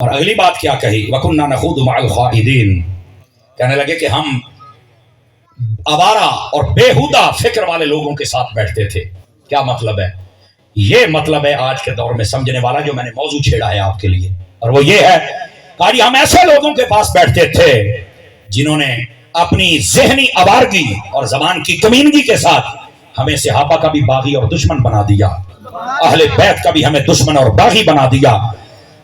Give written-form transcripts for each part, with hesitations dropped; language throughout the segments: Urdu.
اور اگلی بات کیا کہی وَكُنَّا نَخُوضُ مَعَ الْخَائِضِينَ، کہنے لگے کہ ہم آوارہ اور بےہودہ فکر والے لوگوں کے ساتھ بیٹھتے تھے۔ کیا مطلب ہے؟ یہ مطلب ہے آج کے دور میں سمجھنے والا جو میں نے موضوع چھیڑا ہے آپ کے لیے، اور وہ یہ ہے کہ ہم ایسے لوگوں کے پاس بیٹھتے تھے جنہوں نے اپنی ذہنی آوارگی اور زبان کی کمینگی کے ساتھ ہمیں صحابہ کا بھی باغی اور دشمن بنا دیا، اہل بیت کا بھی ہمیں دشمن اور باغی بنا دیا،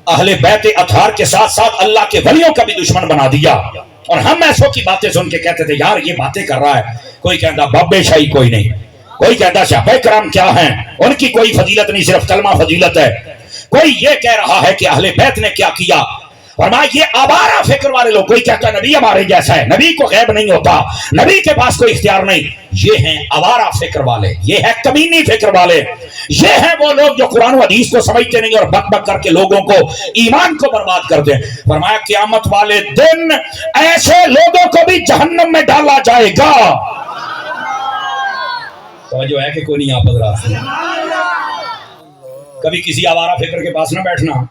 اہل بیت اطہار کے ساتھ ساتھ اللہ کے ولیوں کا بھی دشمن بنا دیا۔ اور ہم ایسوں کی باتیں سن کے کہتے تھے یار یہ باتیں کر رہا ہے، کوئی کہتا بابے شاہی کوئی نہیں، کوئی کہتا صحابہ کرام کیا ہیں، ان کی کوئی فضیلت نہیں، صرف کلمہ فضیلت ہے، کوئی یہ کہہ رہا ہے کہ اہل بیت نے کیا کیا۔ فرمایا یہ آوارہ فکر والے لوگ، کوئی کہتا نبی ہمارے جیسا ہے، نبی کو غیب نہیں ہوتا، نبی کے پاس کوئی اختیار نہیں، یہ ہیں آوارہ فکر والے، یہ ہے کمینی فکر والے، یہ ہیں وہ لوگ جو قرآن و حدیث کو سمجھتے نہیں اور بک بک کر کے لوگوں کو ایمان کو برباد کر دیں۔ فرمایا قیامت والے دن ایسے لوگوں کو بھی جہنم میں ڈالا جائے گا۔ توجہ ہے کہ کوئی نہیں آپ حضرات؟ کبھی کسی آوارہ فکر کے پاس نہ بیٹھنا۔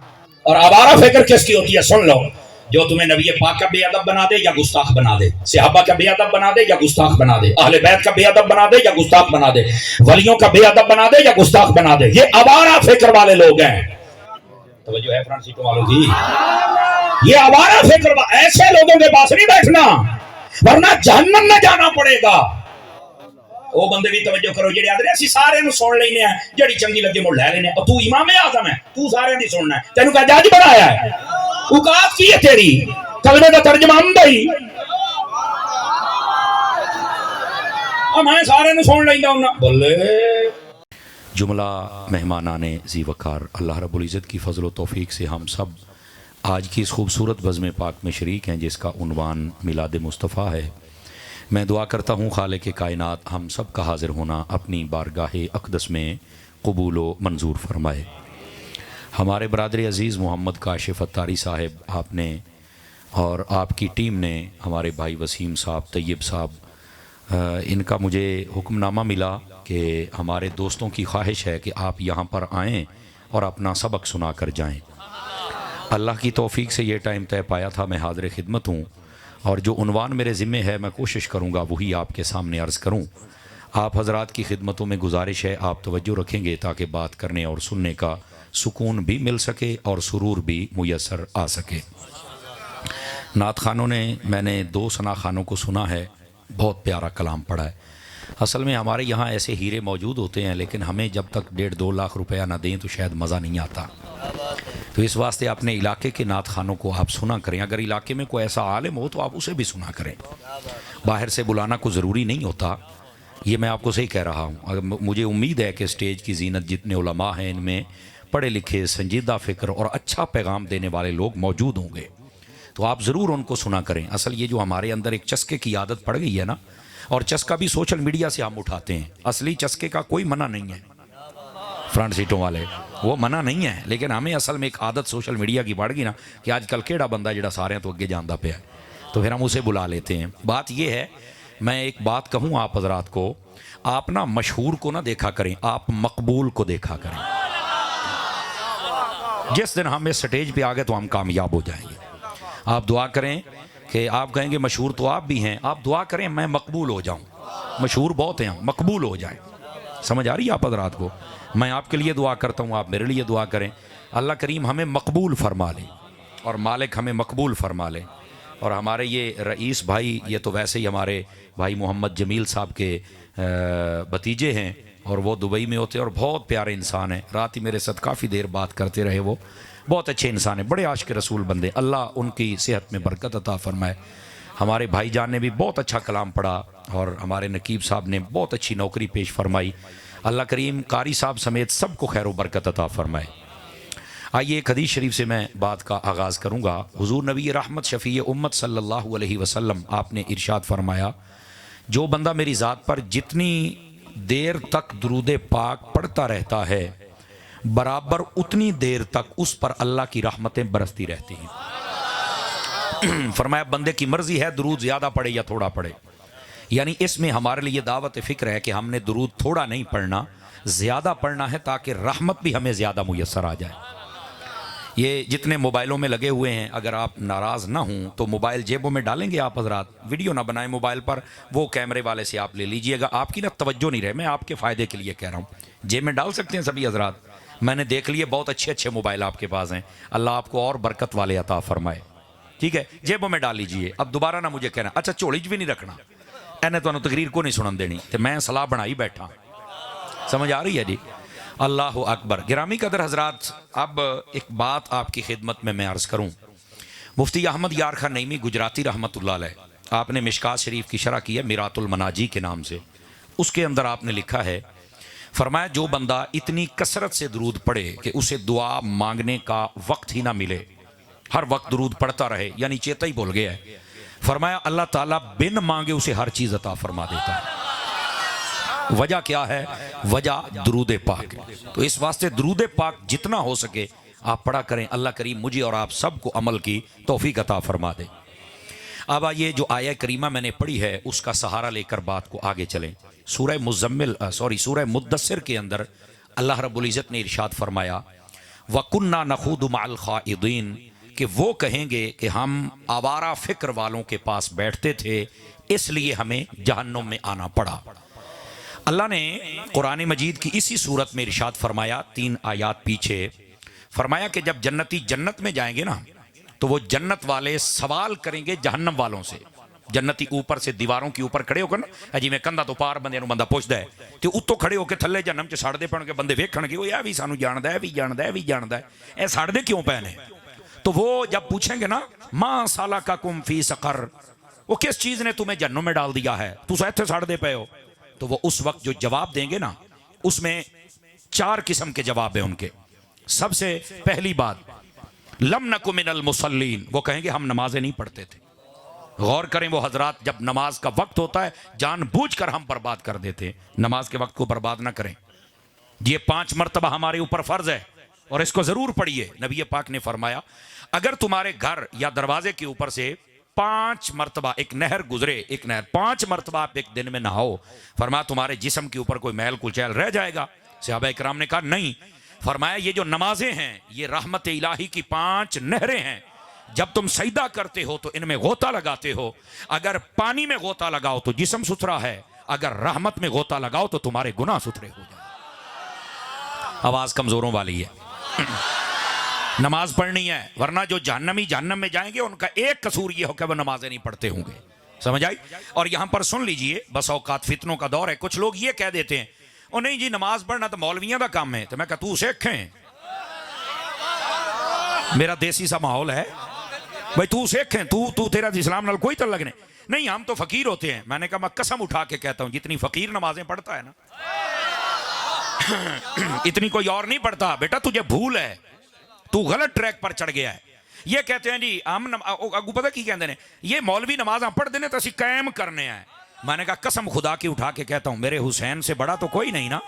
اور آوارہ فکر کس کی ہوتی ہے سن لو، جو تمہیں نبی پاک کا بے ادب بنا دے یا گستاخ بنا دے، صحابہ کا بے ادب بنا دے یا گستاخ بنا دے، اہل بیت کا بے ادب بنا دے یا گستاخ بنا دے، ولیوں کا بے ادب بنا دے یا گستاخ بنا دے، یہ آوارہ فکر والے لوگ ہیں۔ توجہ ہے فرانسیسو والوں کی؟ یہ آوارہ فکر ایسے لوگوں کے پاس نہیں بیٹھنا ورنہ جہنم میں جانا پڑے گا۔ وہ بندے بھی توجہ کرو جڑے آدھے اسی سارے نو سن لینے ہیں، جڑی چنگی لگے مڑ لے لینے، اور تو امام اعظم ہے، تو سارے نہیں سننا ہے، تینوں کا جج بنایا ہے، اوقات کی ہے تیری، کلمے کا ترجمہ آمدہ ہی، میں سارے نو سن لیندہ ہوں بلے۔ جملہ مہمانان ذی وقار، اللہ رب العزت کی فضل و توفیق سے ہم سب آج کی اس خوبصورت بزم پاک میں شریک ہیں جس کا عنوان میلاد مصطفیٰ ہے۔ میں دعا کرتا ہوں خالق کائنات ہم سب کا حاضر ہونا اپنی بارگاہ اقدس میں قبول و منظور فرمائے۔ ہمارے برادر عزیز محمد کاشف اتاری صاحب، آپ نے اور آپ کی ٹیم نے، ہمارے بھائی وسیم صاحب، طیب صاحب، ان کا مجھے حکم نامہ ملا کہ ہمارے دوستوں کی خواہش ہے کہ آپ یہاں پر آئیں اور اپنا سبق سنا کر جائیں۔ اللہ کی توفیق سے یہ ٹائم طے پایا تھا، میں حاضر خدمت ہوں، اور جو عنوان میرے ذمے ہے میں کوشش کروں گا وہی آپ کے سامنے عرض کروں۔ آپ حضرات کی خدمتوں میں گزارش ہے آپ توجہ رکھیں گے تاکہ بات کرنے اور سننے کا سکون بھی مل سکے اور سرور بھی میسر آ سکے۔ نعت خانوں نے، میں نے 2 ثنا خانوں کو سنا ہے، بہت پیارا کلام پڑھا ہے۔ اصل میں ہمارے یہاں ایسے ہیرے موجود ہوتے ہیں لیکن ہمیں جب تک 1.5-2 لاکھ روپیہ نہ دیں تو شاید مزہ نہیں آتا، تو اس واسطے اپنے علاقے کے نعت خانوں کو آپ سنا کریں۔ اگر علاقے میں کوئی ایسا عالم ہو تو آپ اسے بھی سنا کریں، باہر سے بلانا کوئی ضروری نہیں ہوتا، یہ میں آپ کو صحیح کہہ رہا ہوں۔ مجھے امید ہے کہ اسٹیج کی زینت جتنے علماء ہیں ان میں پڑھے لکھے، سنجیدہ فکر اور اچھا پیغام دینے والے لوگ موجود ہوں گے، تو آپ ضرور ان کو سنا کریں۔ اصل یہ جو ہمارے اندر ایک چسکے کی عادت پڑ گئی ہے نا، اور چسکا بھی سوشل میڈیا سے ہم اٹھاتے ہیں، اصلی چسکے کا کوئی منع نہیں ہے، فرنٹ سیٹوں والے وہ منع نہیں ہے، لیکن ہمیں اصل میں ایک عادت سوشل میڈیا کی بڑھ گئی نا کہ آج کل کیڑا بندہ جڑا سارے تو اگے جاندہ پہ ہے، تو پھر ہم اسے بلا لیتے ہیں۔ بات یہ ہے، میں ایک بات کہوں آپ حضرات کو، آپ نا مشہور کو نہ دیکھا کریں، آپ مقبول کو دیکھا کریں۔ جس دن ہم اس سٹیج پہ آگئے تو ہم کامیاب ہو جائیں گے۔ آپ دعا کریں کہ آپ کہیں گے مشہور تو آپ بھی ہیں، آپ دعا کریں میں مقبول ہو جاؤں، مشہور بہت ہیں، مقبول ہو جائیں۔ سمجھ آ رہی ہے آپ حضرات کو؟ میں آپ کے لیے دعا کرتا ہوں، آپ میرے لیے دعا کریں، اللہ کریم ہمیں مقبول فرما لے اور مالک ہمیں مقبول فرما لے۔ اور ہمارے یہ رئیس بھائی، یہ تو ویسے ہی ہمارے بھائی محمد جمیل صاحب کے بھتیجے ہیں اور وہ دبئی میں ہوتے ہیں اور بہت پیارے انسان ہیں، رات ہی میرے ساتھ کافی دیر بات کرتے رہے، وہ بہت اچھے انسان ہیں، بڑے عاشق رسول بندے، اللہ ان کی صحت میں برکت عطا فرمائے۔ ہمارے بھائی جان نے بھی بہت اچھا کلام پڑھا اور ہمارے نقیب صاحب نے بہت اچھی نوکری پیش فرمائی، اللہ کریم قاری صاحب سمیت سب کو خیر و برکت عطا فرمائے۔ آئیے ایک حدیث شریف سے میں بات کا آغاز کروں گا۔ حضور نبی رحمت شفیع امت صلی اللہ علیہ وسلم آپ نے ارشاد فرمایا، جو بندہ میری ذات پر جتنی دیر تک درود پاک پڑھتا رہتا ہے برابر اتنی دیر تک اس پر اللہ کی رحمتیں برستی رہتی ہیں۔ فرمایا بندے کی مرضی ہے درود زیادہ پڑھے یا تھوڑا پڑھے، یعنی اس میں ہمارے لیے دعوت فکر ہے کہ ہم نے درود تھوڑا نہیں پڑھنا، زیادہ پڑھنا ہے تاکہ رحمت بھی ہمیں زیادہ میسر آ جائے۔ یہ جتنے موبائلوں میں لگے ہوئے ہیں، اگر آپ ناراض نہ ہوں تو موبائل جیبوں میں ڈالیں گے آپ حضرات، ویڈیو نہ بنائیں موبائل پر، وہ کیمرے والے سے آپ لے لیجئے گا، آپ کی نا توجہ نہیں رہے، میں آپ کے فائدے کے لیے کہہ رہا ہوں، جیب میں ڈال سکتے ہیں سبھی حضرات، میں نے دیکھ لیے بہت اچھے اچھے موبائل آپ کے پاس ہیں، اللہ آپ کو اور برکت والے عطا فرمائے، ٹھیک ہے، جیبوں میں ڈال لیجئے، اب دوبارہ نہ مجھے کہنا اچھا چوڑی بھی نہیں رکھنا، اینے تو تقریر کو نہیں سنن دینی، تو میں صلاح بنائی بیٹھا، سمجھ آ رہی ہے جی؟ اللہ اکبر۔ گرامی قدر حضرات، اب ایک بات آپ کی خدمت میں عرض کروں، مفتی احمد یار خان نعیمی گجراتی رحمۃ اللہ علیہ، آپ نے مشکات شریف کی شرح کی ہے میرات المناجی کے نام سے، اس کے اندر آپ نے لکھا ہے، فرمایا جو بندہ اتنی کثرت سے درود پڑھے کہ اسے دعا مانگنے کا وقت ہی نہ ملے، ہر وقت درود پڑھتا رہے، یعنی چیتا ہی بھول گیا ہے، فرمایا اللہ تعالیٰ بن مانگے اسے ہر چیز عطا فرما دیتا ہے۔ وجہ کیا ہے؟ وجہ درود پاک ہے۔ تو اس واسطے درود پاک جتنا ہو سکے آپ پڑھا کریں، اللہ کریم مجھے اور آپ سب کو عمل کی توفیق عطا فرما دے۔ اب یہ جو آیہ کریمہ میں نے پڑھی ہے اس کا سہارا لے کر بات کو آگے چلیں۔ سورہ مدثر کے اندر اللہ رب العزت نے ارشاد فرمایا وَكُنَّا نَخُوضُ مَعَ الْخَائِضِينَ، کہ وہ کہیں گے کہ ہم آوارہ فکر والوں کے پاس بیٹھتے تھے اس لیے ہمیں جہنم میں آنا پڑا۔ اللہ نے قرآن مجید کی اسی صورت میں ارشاد فرمایا 3 آیات پیچھے، فرمایا کہ جب جنتی جنت میں جائیں گے نا تو وہ جنت والے سوال کریں گے جہنم والوں سے، جنتی اوپر سے دیواروں کے اوپر کھڑے ہو کر نا جی میں کندھا تو پار بندے نو بندہ پوچھتا ہے کہ اتوں کھڑے ہو کے تھلے جہنم چ سڑتے پڑ کے بندے ویکھن گے وہ یہ بھی سانو جاندا ہے، بھی جاندا ہے، بھی جاندا ہے، اے سڑتے کیوں پے نے؟ تو وہ جب پوچھیں گے نا ما سالککم فی سقر، وہ کس چیز نے تمہیں جہنم میں ڈال دیا ہے، تو ایتھے سڑتے پے ہو، تو وہ اس وقت جو جواب دیں گے نا اس میں 4 قسم کے جواب ہیں ان کے۔ سب سے پہلی بات لم نک من المصلین، وہ کہیں گے ہم نمازیں نہیں پڑھتے تھے۔ غور کریں وہ حضرات، جب نماز کا وقت ہوتا ہے جان بوجھ کر ہم برباد کر دیتے ہیں، نماز کے وقت کو برباد نہ کریں، یہ 5 مرتبہ ہمارے اوپر فرض ہے اور اس کو ضرور پڑھیے۔ نبی پاک نے فرمایا اگر تمہارے گھر یا دروازے کے اوپر سے 5 مرتبہ ایک نہر گزرے، ایک نہر 5 مرتبہ آپ ایک دن میں نہاؤ، فرمایا تمہارے جسم کے اوپر کوئی میل کچیل رہ جائے گا؟ صحابہ کرام نے کہا نہیں، فرمایا یہ جو نمازیں ہیں یہ رحمت الہی کی 5 نہریں ہیں، جب تم سجدہ کرتے ہو تو ان میں غوطہ لگاتے ہو، اگر پانی میں غوطہ لگاؤ تو جسم ستھرا ہے، اگر رحمت میں غوطہ لگاؤ تو تمہارے گناہ ستھرے ہو جائیں۔ آواز کمزوروں والی ہے، نماز پڑھنی ہے، ورنہ جو جہنمی جہنم میں جائیں گے ان کا ایک قصور یہ ہو کہ وہ نمازیں نہیں پڑھتے ہوں گے، سمجھ آئی؟ اور یہاں پر سن لیجئے، بس اوقات فتنوں کا دور ہے، کچھ لوگ یہ کہہ دیتے ہیں او نہیں جی نماز پڑھنا تو مولویوں کا کام ہے، تو میں کہتا تو سیکھیں، میرا دیسی سا ماحول ہے بھائی، تو سیکھیں، تو تیرا اسلام نال کوئی تعلق نہیں، ہم تو فقیر ہوتے ہیں۔ میں نے کہا میں قسم اٹھا کے کہتا ہوں جتنی فقیر نمازیں پڑھتا ہے نا اتنی کوئی اور نہیں پڑھتا، بیٹا تجھے بھول ہے، تو غلط ٹریک پر چڑھ گیا ہے۔ یہ کہتے ہیں جی ہم اگو پتہ کی کہتے ہیں یہ مولوی نماز پڑھ دینے تو اسی قائم کرنے ہیں۔ میں نے کہا قسم خدا کی اٹھا کے کہتا ہوں میرے حسین سے بڑا تو کوئی نہیں نا،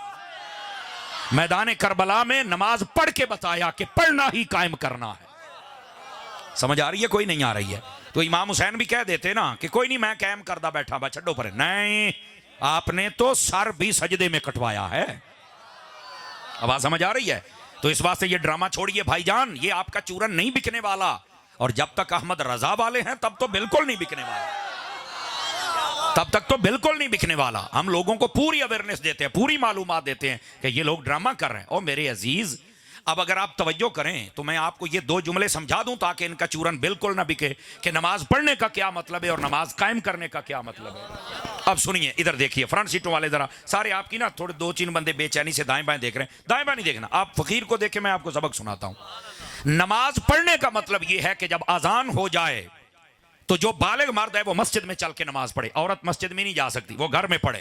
میدان کربلا میں نماز پڑھ کے بتایا کہ پڑھنا ہی قائم کرنا ہے، سمجھ آ رہی ہے؟ کوئی نہیں آ رہی ہے؟ تو امام حسین بھی کہہ دیتے نا کہ کوئی نہیں میں قائم کردہ بیٹھا با چھڈو پر، نہیں آپ نے تو سر بھی سجدے میں کٹوایا ہے۔ آواز سمجھ آ رہی ہے؟ تو اس واسطے یہ ڈرامہ چھوڑیے بھائی جان، یہ آپ کا چورن نہیں بکنے والا، اور جب تک احمد رضا والے ہیں تب تو بالکل نہیں بکنے والا، تب تک تو بالکل نہیں بکنے والا۔ ہم لوگوں کو پوری اویئرنیس دیتے ہیں، پوری معلومات دیتے ہیں کہ یہ لوگ ڈرامہ کر رہے ہیں۔ اور میرے عزیز اب اگر آپ توجہ کریں تو میں آپ کو یہ 2 جملے سمجھا دوں تاکہ ان کا چورن بالکل نہ بکے کہ نماز پڑھنے کا کیا مطلب ہے اور نماز قائم کرنے کا کیا مطلب ہے۔ اب سنیے، ادھر دیکھیے فرنٹ سیٹوں والے، ذرا سارے آپ کی نا تھوڑے 2-3 بندے بے چینی سے دائیں بائیں دیکھ رہے ہیں، دائیں بائیں نہیں دیکھنا، آپ فقیر کو دیکھیں، میں آپ کو سبق سناتا ہوں۔ نماز پڑھنے کا مطلب یہ ہے کہ جب اذان ہو جائے تو جو بالغ مرد ہے وہ مسجد میں چل کے نماز پڑھے، عورت مسجد میں نہیں جا سکتی، وہ گھر میں پڑھے۔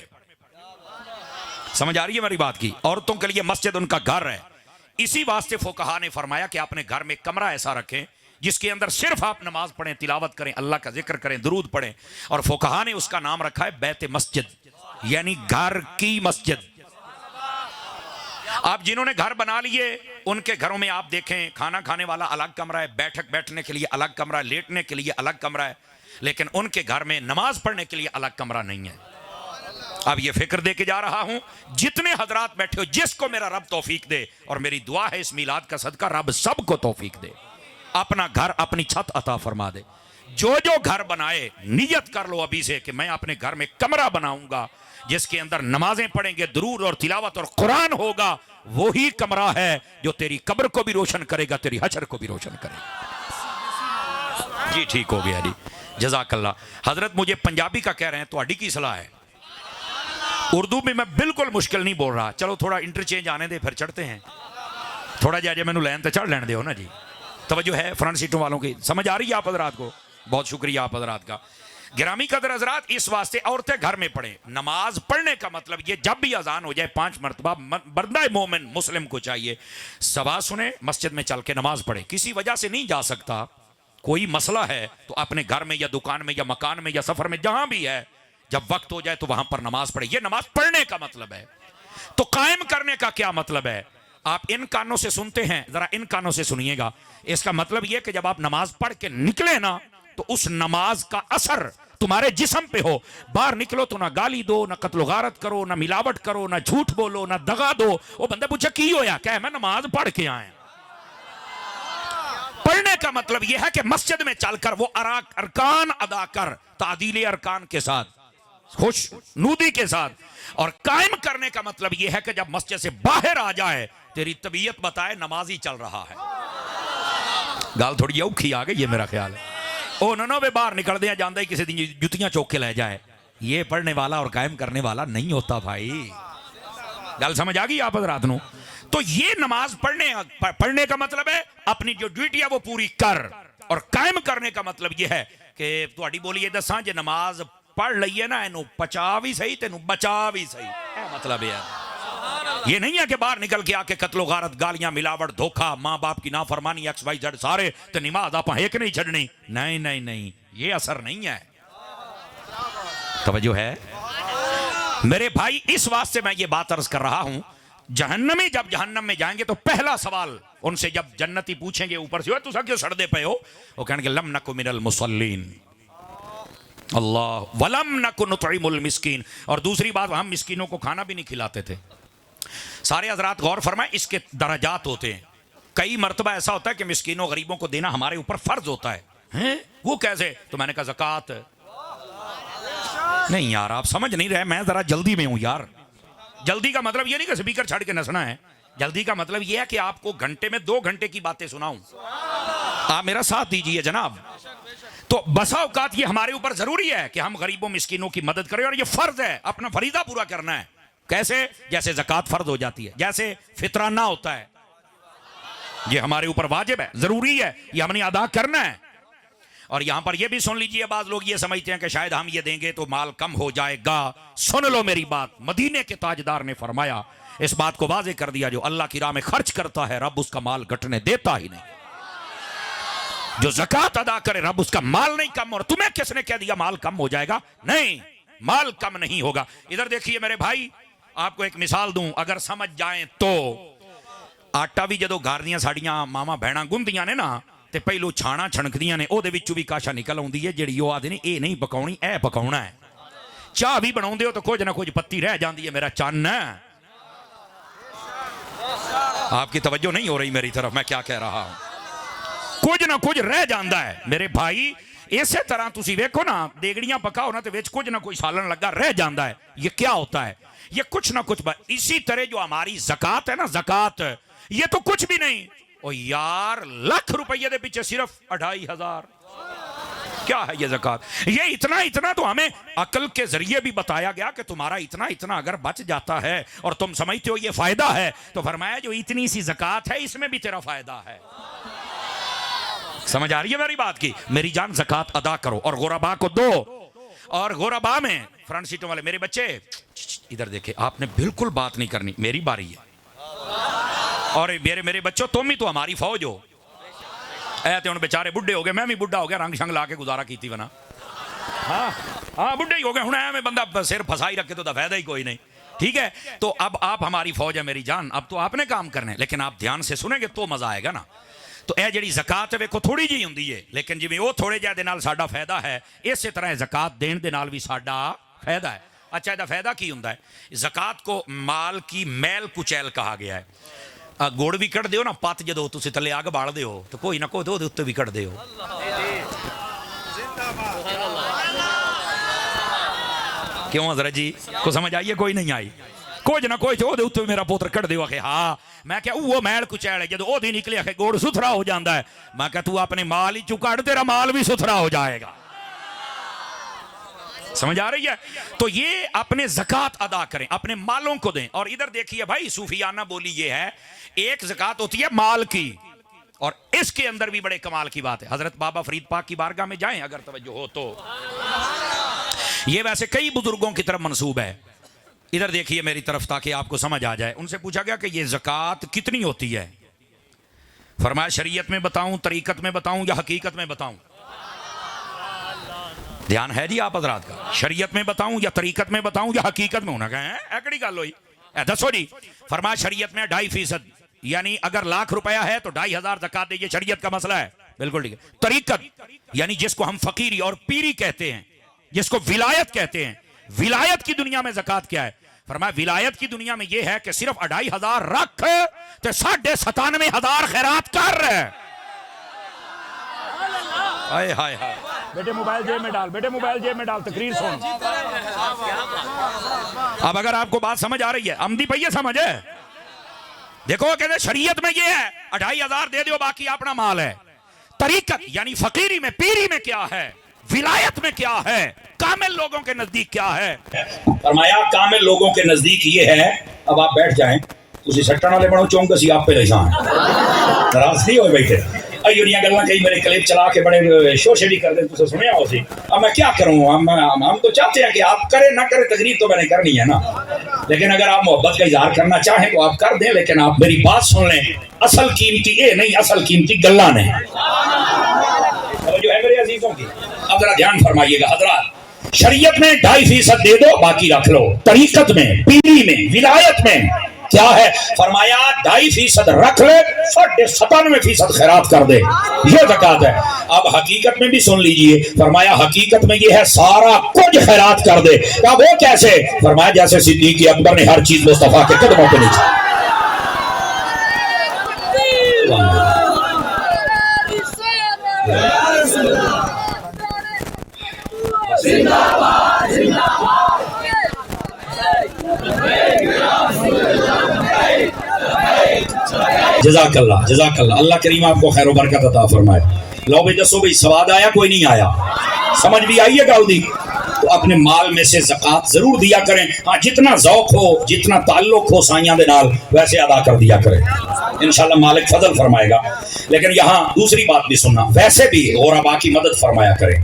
سمجھ آ رہی ہے میری بات کی؟ عورتوں کے لیے مسجد ان کا گھر ہے، اسی واسطے فقہا نے فرمایا کہ اپنے گھر میں کمرہ ایسا رکھیں جس کے اندر صرف آپ نماز پڑھیں، تلاوت کریں، اللہ کا ذکر کریں، درود پڑھیں، اور فقہا نے اس کا نام رکھا ہے بیت مسجد، یعنی گھر کی مسجد۔ آپ جنہوں نے گھر بنا لیے ان کے گھروں میں آپ دیکھیں کھانا کھانے والا الگ کمرہ ہے، بیٹھنے کے لیے الگ کمرہ ہے، لیٹنے کے لیے الگ کمرہ ہے، لیکن ان کے گھر میں نماز پڑھنے کے لیے الگ کمرہ نہیں ہے۔ اب یہ فکر دے کے جا رہا ہوں، جتنے حضرات بیٹھے ہو جس کو میرا رب توفیق دے، اور میری دعا ہے اس میلاد کا صدقہ رب سب کو توفیق دے، اپنا گھر اپنی چھت عطا فرما دے۔ جو گھر بنائے نیت کر لو ابھی سے کہ میں اپنے گھر میں کمرہ بناؤں گا جس کے اندر نمازیں پڑھیں گے، درود اور تلاوت اور قرآن ہوگا، وہی کمرہ ہے جو تیری قبر کو بھی روشن کرے گا، تیری حشر کو بھی روشن کرے گا۔ جی ٹھیک ہو گیا جی، جزاک اللہ۔ حضرت مجھے پنجابی کا کہہ رہے ہیں، تو اڈی کی صلاح ہے؟ اردو میں میں بالکل مشکل نہیں بول رہا، چلو تھوڑا انٹرچینج آنے دے، پھر چڑھتے ہیں تھوڑا جا میں لین تے چڑھ لین دے ہو نا جی۔ توجہ ہے فرنٹ سیٹوں والوں کی، سمجھ آ رہی ہے آپ حضرات کو؟ بہت شکریہ آپ حضرات کا۔ گرامی قدر حضرات، اس واسطے عورتیں گھر میں پڑھیں۔ نماز پڑھنے کا مطلب یہ جب بھی اذان ہو جائے 5 مرتبہ بندہ مومن مسلم کو چاہیے صبا سنے، مسجد میں چل کے نماز پڑھے۔ کسی وجہ سے نہیں جا سکتا، کوئی مسئلہ ہے، تو اپنے گھر میں یا دکان میں یا مکان میں یا سفر میں جہاں بھی ہے، جب وقت ہو جائے تو وہاں پر نماز پڑھے۔ یہ نماز پڑھنے کا مطلب ہے۔ تو قائم کرنے کا کیا مطلب ہے؟ آپ ان کانوں سے سنتے ہیں، ذرا ان کانوں سے سنیے گا۔ اس کا مطلب یہ کہ جب آپ نماز پڑھ کے نکلے نا، تو اس نماز کا اثر تمہارے جسم پہ ہو۔ باہر نکلو تو نہ گالی دو، نہ قتل و غارت کرو، نہ ملاوٹ کرو، نہ جھوٹ بولو، نہ دغا دو۔ وہ بندہ پوچھا کی ہویا؟ کہ میں نماز پڑھ کے آیا۔ پڑھنے کا مطلب یہ ہے کہ مسجد میں چل کر وہ ارکان ادا کر، تعدیل ارکان کے ساتھ، خوش نودی کے ساتھ۔ اور قائم کرنے کا مطلب یہ ہے کہ جب مسجد سے باہر آ جائے، تیری طبیعت بتائے نمازی چل رہا ہے۔ گال تھوڑی اوکھی آ گئی، یہ میرا خیال ہے۔ او ننو بے باہر نکل دیا جاندہ ہی کسی دن جتیاں چوک کے لے جائے، یہ پڑھنے والا اور قائم کرنے والا نہیں ہوتا بھائی۔ گال سمجھ آ گئی آپ حضرات نو؟ تو یہ نماز پڑھنے کا مطلب ہے اپنی جو ڈیوٹی ہے وہ پوری کر، اور قائم کرنے کا مطلب یہ ہے کہ تہاڈی بولیے دساں جے نماز پڑھ لئیے نا، اینو پچا بھی صحیح تینو بچا بھی صحیح، اے مطلب ہے۔ یہ نہیں ہے کہ باہر نکل کے آ کے قتل و غارت، گالیاں، ملاوٹ، دھوکہ، ماں باپ کی نافرمانی، ایکس وائی زیڈ سارے تے نماز آپ ایک نہیں چھڑنی۔ نہیں نہیں نہیں، یہ اثر نہیں ہے۔ توجہ ہے میرے بھائی، اس واسطے میں یہ بات عرض کر رہا ہوں، جہنمی جب جہنم میں جائیں گے تو پہلا سوال ان سے جب جنتی پوچھیں گے اوپر سے، تو سا کیوں سڑ دے پے ہو؟ وہ کہیں گے لم نکو من المصلین، اللہ ولم نکو نطعم المسکین۔ اور دوسری بات، ہم مسکینوں کو کھانا بھی نہیں کھلاتے تھے۔ سارے حضرات غور فرمائیں، اس کے درجات ہوتے ہیں۔ کئی مرتبہ ایسا ہوتا ہے کہ مسکینوں غریبوں کو دینا ہمارے اوپر فرض ہوتا ہے۔ وہ کیسے؟ تو میں نے کہا زکوٰۃ نہیں یار، آپ سمجھ نہیں رہے، میں ذرا جلدی میں ہوں یار۔ جلدی کا مطلب یہ نہیں کہ سپیکر چھڑ کے نسنا ہے، جلدی کا مطلب یہ ہے کہ آپ کو گھنٹے میں 2 گھنٹے کی باتیں سناؤں، آپ میرا ساتھ دیجئے جناب۔ تو بسا اوقات یہ ہمارے اوپر ضروری ہے کہ ہم غریبوں مسکینوں کی مدد کریں، اور یہ فرض ہے، اپنا فریضہ پورا کرنا ہے۔ کیسے؟ جیسے زکوٰۃ فرض ہو جاتی ہے، جیسے فطرانہ ہوتا ہے، یہ ہمارے اوپر واجب ہے، ضروری ہے، یہ ہم نے ادا کرنا ہے۔ اور یہاں پر یہ بھی سن لیجئے، بعض لوگ یہ سمجھتے ہیں کہ شاید ہم یہ دیں گے تو مال کم ہو جائے گا۔ سن لو میری بات، مدینے کے تاجدار نے فرمایا، اس بات کو واضح کر دیا، جو اللہ کی راہ میں خرچ کرتا ہے رب اس کا مال گھٹنے دیتا ہی نہیں۔ جو زکوٰۃ ادا کرے رب اس کا مال نہیں کم، اور تمہیں کس نے کہہ دیا مال کم ہو جائے گا؟ نہیں، مال کم نہیں ہوگا۔ ادھر دیکھیے میرے بھائی، آپ کو ایک مثال دوں، اگر سمجھ جائیں تو آٹا بھی جدو گھر دیاں ساڑیاں ماما بہناں گندیاں نے نا، تے پہلو چھانا چھنکدیاں نے، او دے وچوں بھی کاشا نکل آوندی ہے جڑی او آدھے نے اے نہیں پکاونی، اے پکاونا ہے۔ چاہ بھی بناوندے ہو تو کچھ نہ کچھ پتی رہ جاندی ہے، میرا چن ہے۔ آپ کی توجہ نہیں ہو رہی میری طرف، میں کیا کہہ رہا ہوں؟ کچھ نہ کچھ رہ جاندا ہے میرے بھائی۔ اسی طرح تسی ویکھو نا، دیگڑیاں پکاؤ نا تے وچ کچھ نہ کوئی سالن لگا رہ جاندا ہے۔ یہ کیا ہوتا ہے؟ یہ کچھ نہ کچھ اسی طرح جو ہماری زکوٰۃ ہے نا، زکوٰۃ یہ تو کچھ بھی نہیں۔ او یار، لاکھ روپیے دے پیچھے صرف 2500، کیا ہے یہ زکوٰۃ؟ یہ اتنا اتنا تو ہمیں عقل کے ذریعے بھی بتایا گیا کہ تمہارا اتنا اتنا اگر بچ جاتا ہے اور تم سمجھتے ہو یہ فائدہ ہے، تو فرمایا جو اتنی سی زکوٰۃ ہے اس میں بھی تیرا فائدہ ہے۔ سمجھ آ رہی ہے میری بات کی؟ میری جان زکوٰۃ ادا کرو اور غربا کو دو۔ اور غربا میں فرنٹ سیٹوں والے میرے بچے ادھر دیکھیں، آپ نے بالکل بات نہیں کرنی، میری باری ہے۔ اور میرے بچوں، تم ہی تو ہماری فوج ہو۔ اے تے ہن بیچارے بڈھے ہو گئے، میں بھی بڈھا ہو گیا، رنگ شنگ لا کے گزارا کیتی ونا۔ ہاں بڈھے ہی ہو گئے، ہن میں بندہ سر پھسائی رکھے تو دا فائدہ ہی کوئی نہیں، ٹھیک ہے؟ تو اب آپ ہماری فوج ہے میری جان، اب تو آپ نے کام کرنا ہے، لیکن آپ دھیان سے سنیں گے تو مزہ آئے گا نا۔ تو اے جڑی زکوٰۃ ہے ویکھو تھوڑی جی ہوندی ہے، لیکن جویں او تھوڑے جے دے نال ساڈا فائدہ ہے، اسی طرح زکوٰۃ دین دے نال بھی ساڈا فائدہ ہے۔ اچھا یہ فائدہ کی ہوندا ہے؟ زکات کو مال کی میل کچیل کہا گیا ہے۔ گوڑ بھی کٹ دیو نا، پت جدو تسی تھلے اگ بال دیو تو کوئی نہ کوئی دے اتنے بھی کٹ دیو۔ کیوں حضرت جی کو سمجھ آئیے؟ کوئی نہیں آئی؟ کچھ نہ کوئی تو اتنے میرا پوتر کٹ دیو۔ آخے ہاں، میں کیا وہ میل کچیل ہے جدو دی نکلے آخے گوڑ ستھرا ہو جاندہ ہے۔ میں کہا تو اپنے مال ہی چکاڑ، تیرا مال بھی ستھرا ہو جائے گا۔ سمجھ آ رہی ہے؟ تو یہ اپنے زکات ادا کریں، اپنے مالوں کو دیں۔ اور ادھر دیکھیے بھائی صوفیانہ بولی یہ ہے، ایک زکات ہوتی ہے مال کی، اور اس کے اندر بھی بڑے کمال کی بات ہے۔ حضرت بابا فرید پاک کی بارگاہ میں جائیں اگر توجہ ہو تو، یہ ویسے کئی بزرگوں کی طرف منسوب ہے۔ ادھر دیکھیے میری طرف تاکہ آپ کو سمجھ آ جائے۔ ان سے پوچھا گیا کہ یہ زکات کتنی ہوتی ہے؟ فرمایا شریعت میں بتاؤں، طریقت میں بتاؤں یا حقیقت میں بتاؤں؟ دھیان ہے جی آپ حضرات کا؟ شریعت میں بتاؤں یا طریقت میں بتاؤں یا حقیقت میں؟ ہونا کہیں ایکڑی گل ہوئی دسو جی۔ فرمایا شریعت میں 2.5%، یعنی اگر ₹1,00,000 ہے تو 2,500 زکات دیجیے، شریعت کا مسئلہ ہے، بالکل ٹھیک ہے۔ طریقت یعنی جس کو ہم فقیری اور پیری کہتے ہیں، جس کو ولایت کہتے ہیں، ولایت کی دنیا میں زکات کیا ہے؟ فرمایا ولایت کی دنیا میں یہ ہے کہ صرف 2,500 رکھ تو 97,500 خیرات کر رہے۔ ہائے ہائے ہائے، بیٹے موبائل جیب میں ڈال، بیٹے موبائل جیب میں ڈال، تقریر سن۔ اب اگر آپ کو بات سمجھ آ رہی ہے، عمدی پہیے سمجھ ہے؟ دیکھو کہتے شریعت میں یہ ہے 2,500 دے دیو باقی اپنا مال ہے۔ طریقت یعنی فقیری میں، پیری میں کیا ہے، ولایت میں کیا ہے، کامل لوگوں کے نزدیک کیا ہے؟ فرمایا کامل لوگوں کے نزدیک یہ ہے۔ اب آپ بیٹھ جائیں، تسی سٹن والے بنو چونکسی آپ پہ رہسان ناراض نہیں ہوئے بیٹھے۔ ایونیاں گلنا کئی میرے کلپ چلا کے بڑے شوشے بھی کر دیں، تو سنیا ہو سی۔ اب میں کیا کروں؟ ہم تو چاہتے ہیں کہ آپ کریں نہ کریں، تقریر تو میں نے کرنی ہے نا، لیکن اگر آپ محبت کا اظہار کرنا چاہیں تو آپ کر دیں، لیکن آپ میری بات سن لیں، اصل قیمتی اے نہیں، اصل قیمتی گلہ نہیں۔ جو ہے میرے عزیزوں کی، اب ذرا دھیان فرمائیے گا حضرات، شریعت میں 2.5% دے دو باقی رکھ لو، طریقت میں، پیری میں، ولایت میں کیا ہے؟ فرمایا 2.5% رکھ لے، 97% خیرات کر دے، یہ زکات ہے۔ اب حقیقت میں بھی سن لیجئے، فرمایا حقیقت میں یہ ہے سارا کچھ خیرات کر دے۔ کہا وہ کیسے؟ فرمایا جیسے صدیق اکبر نے ہر چیز مصطفیٰ کے قدموں پہ نیچے۔ جزاک اللہ، جزاک اللہ، اللہ کریم آپ کو خیر و برکت عطا فرمائے۔ لو بھائی دسو بھائی سواد آیا کوئی نہیں آیا؟ سمجھ بھی آئیے گا دی؟ تو اپنے مال میں سے زکات ضرور دیا کریں، ہاں جتنا ذوق ہو، جتنا تعلق ہو سائیاں دے نال ویسے ادا کر دیا کریں، انشاءاللہ مالک فضل فرمائے گا۔ لیکن یہاں دوسری بات بھی سننا، ویسے بھی غربا کی مدد فرمایا کریں۔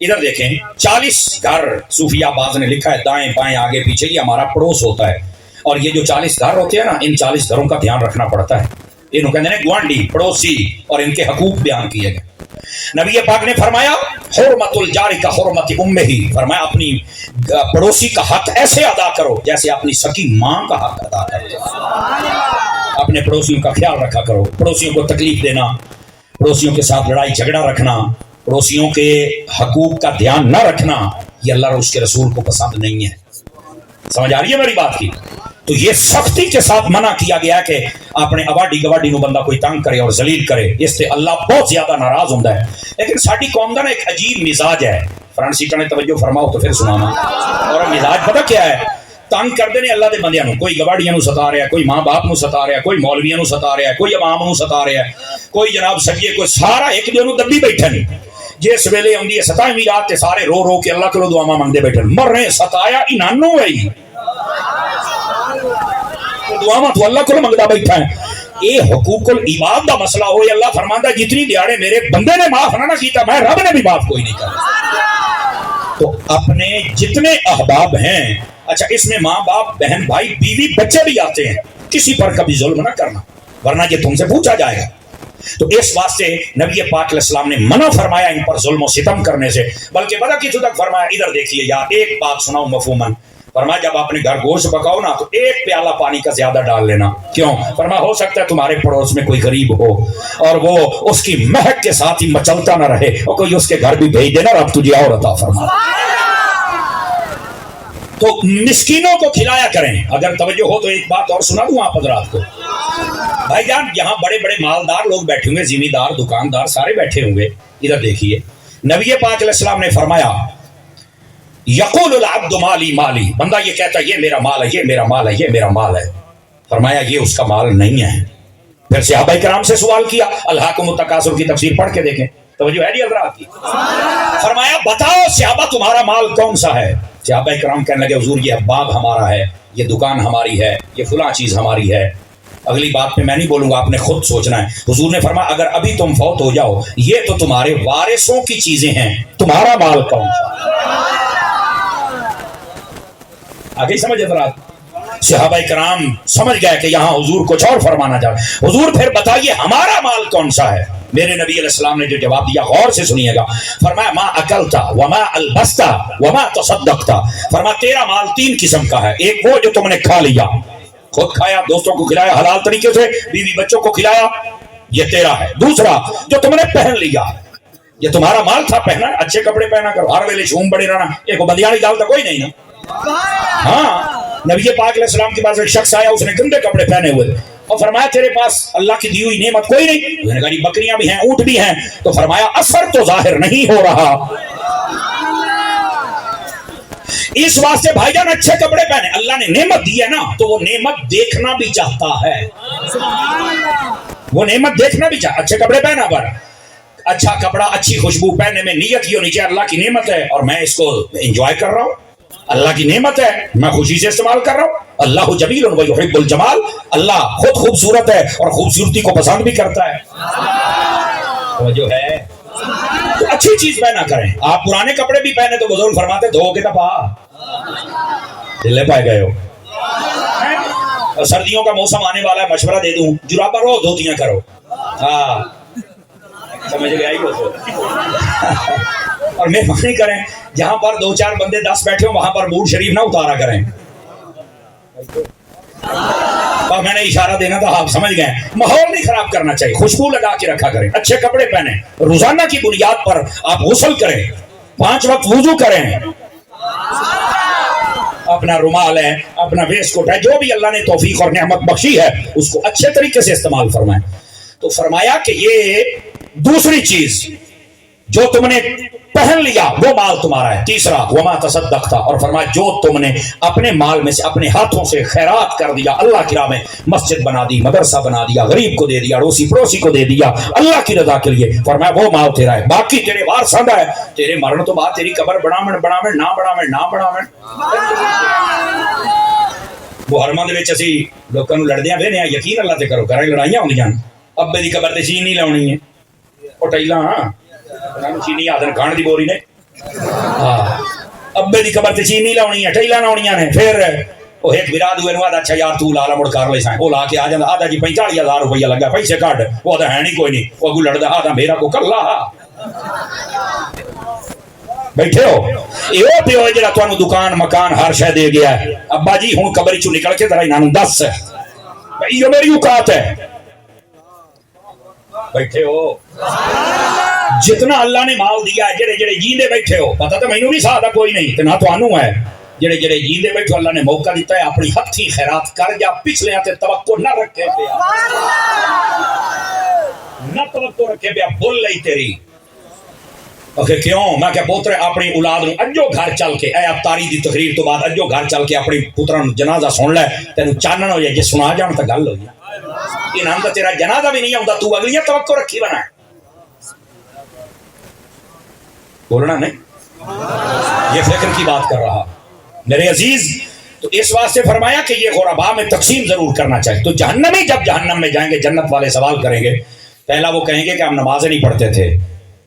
ادھر دیکھیں 40 گھر صوفیہ باز نے لکھا ہے، دائیں بائیں آگے پیچھے یہ ہمارا پڑوس ہوتا ہے، اور یہ جو 40 گھر ہوتے ہیں نا، ان 40 گھروں کا دھیان رکھنا پڑتا ہے۔ انہوں کہتے ہیں گوانڈی، پڑوسی، اور ان کے حقوق بیان کیے گئے۔ نبی پاک نے فرمایا حرمت الجار کا حرمت امہ ہی، فرمایا اپنی پڑوسی کا حق ایسے ادا کرو جیسے اپنی سکی ماں کا حق ادا کرو۔ اپنے پڑوسیوں کا خیال رکھا کرو، پڑوسیوں کو تکلیف دینا، پڑوسیوں کے ساتھ لڑائی جھگڑا رکھنا، پڑوسیوں کے حقوق کا دھیان نہ رکھنا، یہ اللہ اور اس کے رسول کو پسند نہیں ہے۔ سمجھ آ رہی ہے میری بات کی؟ تو یہ سختی کے ساتھ منع کیا گیا کہ اپنے اواڈی گواڈی نو بندہ کوئی تنگ کرے اور ذلیل کرے، اس سے اللہ بہت زیادہ ناراض ہوتا ہے۔ لیکن ساری قوم کا نا ایک عجیب مزاج ہے، فرنٹ سیٹر نے توجہ فرماؤ تو پھر سنانا، اور مزاج پتہ کیا ہے؟ تنگ کرتے ہیں اللہ دے بندیاں نو، کوئی گواڈیاں نو ستا رہا ہے، کوئی ماں باپ نو ستا رہا ہے، کوئی مولویاں نو ستا رہا ہے، کوئی عوام نو ستا رہا ہے، کوئی جناب سجیے، کوئی سارا ایک جو نو دبی بیٹھے نہیں۔ جس ویلے آندی ہے 27ویں رات تے سارے رو رو کے اللہ کولوں دعاواں منگدے بیٹھے، مر رہے ستایا انہاں نو ہے، دعاواں تو اللہ کو منگدا بیٹھا ہے۔ یہ حقوق العباد دا مسئلہ ہو، اللہ فرماندا جتنی دیہاڑے میرے بندے نے معاف نہ کیتا، میں رب نے بھی معاف کوئی نہیں کرتا۔ تو اپنے جتنے احباب ہیں، اچھا اس میں ماں باپ، بہن بھائی، بیوی، بچے بھی آتے ہیں، کسی پر کبھی ظلم نہ کرنا ورنہ یہ تم سے پوچھا جائے گا۔ تو اس واسطے نبی پاک علیہ السلام نے منع فرمایا ان پر ظلم و ستم کرنے سے، بلکہ پتہ کتوں تک فرمایا؟ ادھر دیکھیے یار، ایک بات سناؤ مفہوماً، فرمایا جب اپنے گھر گوشت پکاؤ نا تو ایک پیالہ پانی کا زیادہ ڈال لینا۔ کیوں؟ فرمایا ہو سکتا ہے تمہارے پڑوس میں کوئی غریب ہو اور وہ اس کی مہک کے ساتھ ہی مچلتا نہ رہے، اور کوئی اس کے گھر بھی بھیج دینا، رب تجھے اور عطا فرما۔ تو مسکینوں کو کھلایا کریں. اگر توجہ ہو تو ایک بات اور سنا دوں آپ حضرات کو. بھائی جان یہاں بڑے بڑے مالدار لوگ بیٹھے ہوں گے, زمیندار, دکاندار سارے بیٹھے ہوں گے. ادھر دیکھیے, نبی پاک علیہ السلام نے فرمایا یقول العبد مالی مالی, بندہ یہ کہتا ہے یہ میرا مال ہے, یہ میرا مال ہے, یہ میرا مال ہے. فرمایا یہ اس کا مال نہیں ہے. پھر صحابہ کرام سے سوال کیا, الہاکم التکاثر کی تفسیر پڑھ کے دیکھیں, توجہ ہے جی حضرات کی. فرمایا بتاؤ صحابہ تمہارا مال کون سا ہے؟ صحابہ کرام کہنے لگے حضور یہ باغ ہمارا ہے, یہ دکان ہماری ہے, یہ فلاں چیز ہماری ہے. اگلی بات پہ میں نہیں بولوں گا, آپ نے خود سوچنا ہے. حضور نے فرمایا اگر ابھی تم فوت ہو جاؤ یہ تو تمہارے وارثوں کی چیزیں ہیں, تمہارا مال کون سا؟ آگے سمجھ حضرات. صحابہ کرام سمجھ گئے کہ یہاں حضور کچھ اور فرمانا چاہ رہے. حضور پھر بتائیے ہمارا مال کون سا ہے؟ میرے نبی علیہ السلام نے جو جواب دیا غور سے سنیے گا. فرمایا ما اکلتا وما البستا وما تصدقتا. فرمایا تیرا مال 3 قسم کا ہے. ایک وہ جو تم نے کھا لیا, خود کھایا, دوستوں کو کھلایا حلال طریقے سے, بیوی بچوں کو کھلایا, یہ تیرا ہے. دوسرا جو تم نے پہن لیا, یہ تمہارا مال تھا پہنا, اچھے کپڑے پہنا کرو, ہر ویلے شوم بڑے رہنا, ایک بندیاں ڈالتا کوئی نہیں نا. ہاں نبی پاک علیہ السلام کے پاس ایک شخص آیا, اس نے گندے کپڑے پہنے ہوئے اور فرمایا تیرے پاس اللہ کی دی ہوئی نعمت کوئی نہیں؟ اس نے کہا جی بکریاں بھی ہیں, اونٹ بھی ہیں. تو فرمایا اثر تو ظاہر نہیں ہو رہا, اس واسطے بھائی جان اچھے کپڑے پہنے. اللہ نے نعمت دی ہے نا, تو وہ نعمت دیکھنا بھی چاہتا ہے, وہ نعمت دیکھنا بھی چاہتا. اچھے کپڑے پہنا پر اچھا کپڑا, اچھی خوشبو پہننے میں نیت یہ ہونی چاہیے اللہ کی نعمت ہے اور میں اس کو انجوائے کر رہا ہوں, اللہ کی نعمت ہے میں خوشی سے استعمال کر رہا ہوں. اللہ جمیل ویحب الجمال, اللہ خود خوبصورت ہے اور خوبصورتی کو پسند بھی کرتا ہے. وہ جو ہے تو اچھی چیز پہنا کریں. آپ پرانے کپڑے بھی پہنے تو بزرگ فرماتے دھو کے دفا ڈلے پائے گئے ہو. اور سردیوں کا موسم آنے والا ہے, مشورہ دے دوں جرابہ رو دھوتیاں کرو. ہاں سمجھ گئے آئی وہ. اور مہربانی کریں جہاں پر 2-4 بندے 10 بیٹھے ہوں وہاں پر بوٹ شریف نہ اتارا کریں. اور میں نے اشارہ دینا تھا, آپ سمجھ گئے. ماحول نہیں خراب کرنا چاہیے, خوشبو لگا کے رکھا کریں, اچھے کپڑے پہنیں, روزانہ کی بنیاد پر آپ غسل کریں, 5 وقت وضو کریں, اپنا رومال ہے, اپنا ویسٹ کوٹ ہے, جو بھی اللہ نے توفیق اور نعمت بخشی ہے اس کو اچھے طریقے سے استعمال فرمائیں. تو فرمایا کہ یہ دوسری چیز جو تم نے پہن لیا وہ مال تمہارا ہے. تیسرا وما تصدقتا, اور فرمایا جو تم نے اپنے مال میں سے اپنے ہاتھوں سے خیرات کر دیا, اللہ کی راہ میں مسجد بنا دی, مدرسہ بنا دیا, غریب کو دے دیا, اڑوسی پڑوسی کو دے دیا اللہ کی رضا کے لیے, فرمایا وہ مال تیرا ہے. باقی تیرے وارثاں ہے, تیرے مرن تو بعد تیری قبر بڑامن بڑامن نہ بڑامن نہ بڑامن. محرماں دے وچ اسی لوکاں نوں لڑدیاں وینے آ, یقین اللہ تے کرو گھراں لڑائیاں ہوندیاں, ابے دی قبر تے چین نہیں لاونی ہے, او ٹیلاں چینی آدھن کھان دی بوری نے, ابے دی قبر تے چینی لاونی ہے, ٹیلاں لاونیاں نے. پھر وہ ایک براد ہوئے نو آدھا اچھا یار تو لالا مڑ کر لے سائیں, وہ لا کے آ جاندا, آدھا جی 45,000 روپیہ لگا پیسے کٹ, وہ آدھا ہے نہیں کوئی نہیں, وہ اگو لڑدا آدھا میرا کو کر لا. بیٹھے ہو یہ پیو ہے جڑا تانوں دکان مکان ہر شے دے گیا ہے, ابا جی ہن قبر چوں نکل کے ذرا انہاں نوں دس بھائی یہ میری اوقات ہے. بیٹھے ہو جتنا اللہ نے مال دیا ہے, جڑے جڑے جیندے بیٹھے ہو, پتہ تو مینوں بھی سادہ کوئی نہیں تے نہ تانوں ہے, جڑے جڑے جیندے بیٹھے اللہ نے موقع دیتا ہے, اپنی ہتھی خیرات کر جا, پچھلے تے توقع نہ رکھے پیا, نہ توقع رکھے پیا, بول لئی تیری. اوکے کیوں؟ میں کہ پوترے اپنی اولاد نوں اجو گھر چل کے, اے افطاری دی تقریر تو بعد اجو گھر چل کے اپنی پتراں نوں جنازہ سن لے, تینوں چانن ہو جائے, جے سنا جان تے گل ہو جائے. انہاں دا تیرا جنازہ بھی نہیں آوندا, تو اگلیاں توقع رکھی بنا ہے. بولنا نہیں, یہ فکر کی بات کر رہا میرے عزیز. تو اس واسطے فرمایا کہ یہ غرباء میں تقسیم ضرور کرنا چاہیے. تو جہنمی جب جہنم میں جائیں گے, جنت والے سوال کریں گے, پہلا وہ کہیں گے کہ ہم نمازیں نہیں پڑھتے تھے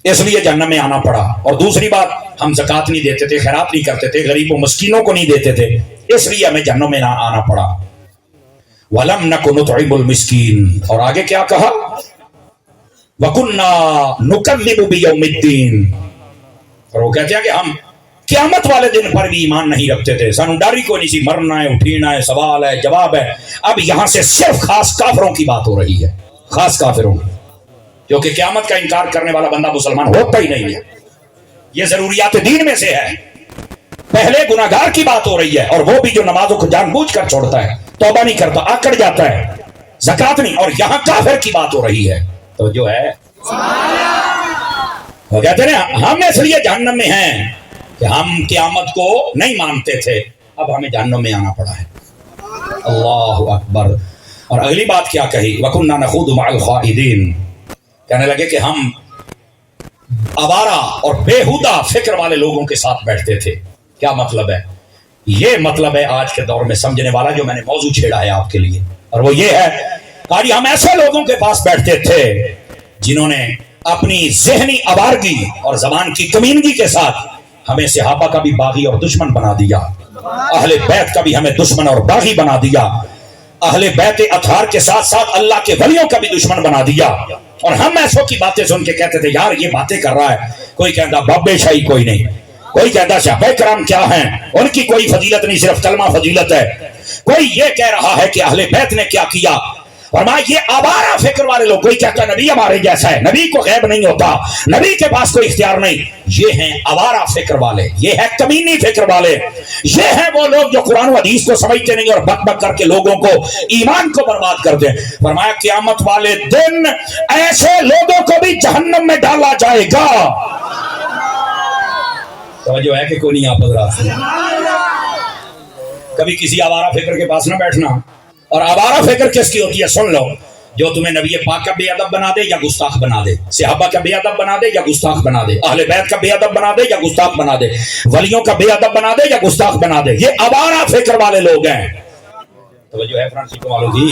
اس لیے جہنم میں آنا پڑا, اور دوسری بات ہم زکوٰۃ نہیں دیتے تھے, خیرات نہیں کرتے تھے, غریب و مسکینوں کو نہیں دیتے تھے, اس لیے ہمیں جہنم میں نہ آنا پڑا. وَلَمْ نَكُ نُطْعِمُ الْمِسْكِينَ, اور آگے کیا کہا, وَكُنَّا نُكَذِّبُ بِيَوْمِ الدِّينِ, اور وہ کہتے ہیں کہ ہم قیامت والے دن پر بھی ایمان نہیں رکھتے تھے, سانو ڈر ہی کوئی نہیں سی, مرنا ہے, اٹھینا ہے, سوال ہے, جواب ہے. اب یہاں سے صرف خاص کافروں کی بات ہو رہی ہے, خاص کافروں کی, کیونکہ قیامت کا انکار کرنے والا بندہ مسلمان ہوتا ہی نہیں ہے, یہ ضروریات دین میں سے ہے. پہلے گناہگار کی بات ہو رہی ہے، اور وہ بھی جو نمازوں کو جان بوجھ کر چھوڑتا ہے، توبہ نہیں کرتا، آکڑ جاتا ہے، زکات نہیں، اور یہاں کافر کی بات ہو رہی ہے۔ تو جو ہے وہ کہتے ہیں ہم اس لیے جہنم میں ہیں کہ ہم قیامت کو نہیں مانتے تھے، اب ہمیں جہنم میں آنا پڑا ہے۔ اللہ اکبر۔ اور اگلی بات کیا کہی؟ وَكُنَّا نَخُوضُ مَعَ الْخَائِضِينَ، کہنے لگے کہ ہم آوارہ اور بےہودہ فکر والے لوگوں کے ساتھ بیٹھتے تھے۔ کیا مطلب ہے؟ یہ مطلب ہے آج کے دور میں سمجھنے والا جو میں نے موضوع چھیڑا ہے آپ کے لیے، اور وہ یہ ہے کہ ہم ایسے لوگوں کے پاس بیٹھتے تھے جنہوں نے اپنی ذہنی آوارگی اور زبان کی کمینگی کے ساتھ ہمیں صحابہ کا بھی باغی اور دشمن بنا دیا، اہل بیت کا بھی ہمیں دشمن اور باغی بنا دیا، اہل بیت اطہار کے ساتھ ساتھ اللہ کے ولیوں کا بھی دشمن بنا دیا۔ اور ہم ایسوں کی باتیں سن کے کہتے تھے یار یہ باتیں کر رہا ہے، کوئی کہتا بابے شاہی کوئی نہیں، کوئی کہتا صحابہ کرام کیا ہیں، ان کی کوئی فضیلت نہیں، صرف کلمہ فضیلت ہے، کوئی یہ کہہ رہا ہے کہ اہل بیت نے کیا کیا۔ فرمایا یہ آوارہ فکر والے لوگ، کوئی کہتا نبی ہمارے جیسا ہے، نبی کو غیب نہیں ہوتا، نبی کے پاس کوئی اختیار نہیں، یہ ہیں آوارہ فکر والے، یہ ہے کمینی فکر والے، یہ ہیں وہ لوگ جو قرآن و حدیث کو سمجھتے نہیں اور بک بک کر کے لوگوں کو ایمان کو برباد کر دیں۔ فرمایا قیامت والے دن ایسے لوگوں کو بھی جہنم میں ڈالا جائے گا۔ توجہ ہے کہ کوئی نہیں آپ حضرات؟ کبھی کسی آوارہ فکر کے پاس نہ بیٹھنا۔ اور آوارہ فکر کس کی ہوتی ہے سن لو، جو تمہیں نبی پاک کا بے ادب بنا دے یا گستاخ بنا دے، صحابہ کا بے ادب بنا دے یا گستاخ بنا دے، اہل بیت کا بے ادب بنا دے یا گستاخ بنا دے، ولیوں کا بے ادب بنا دے یا گستاخ بنا دے، یہ آوارہ فکر والے لوگ ہیں۔ توجہ ہے فرانسیسکو والوں کی؟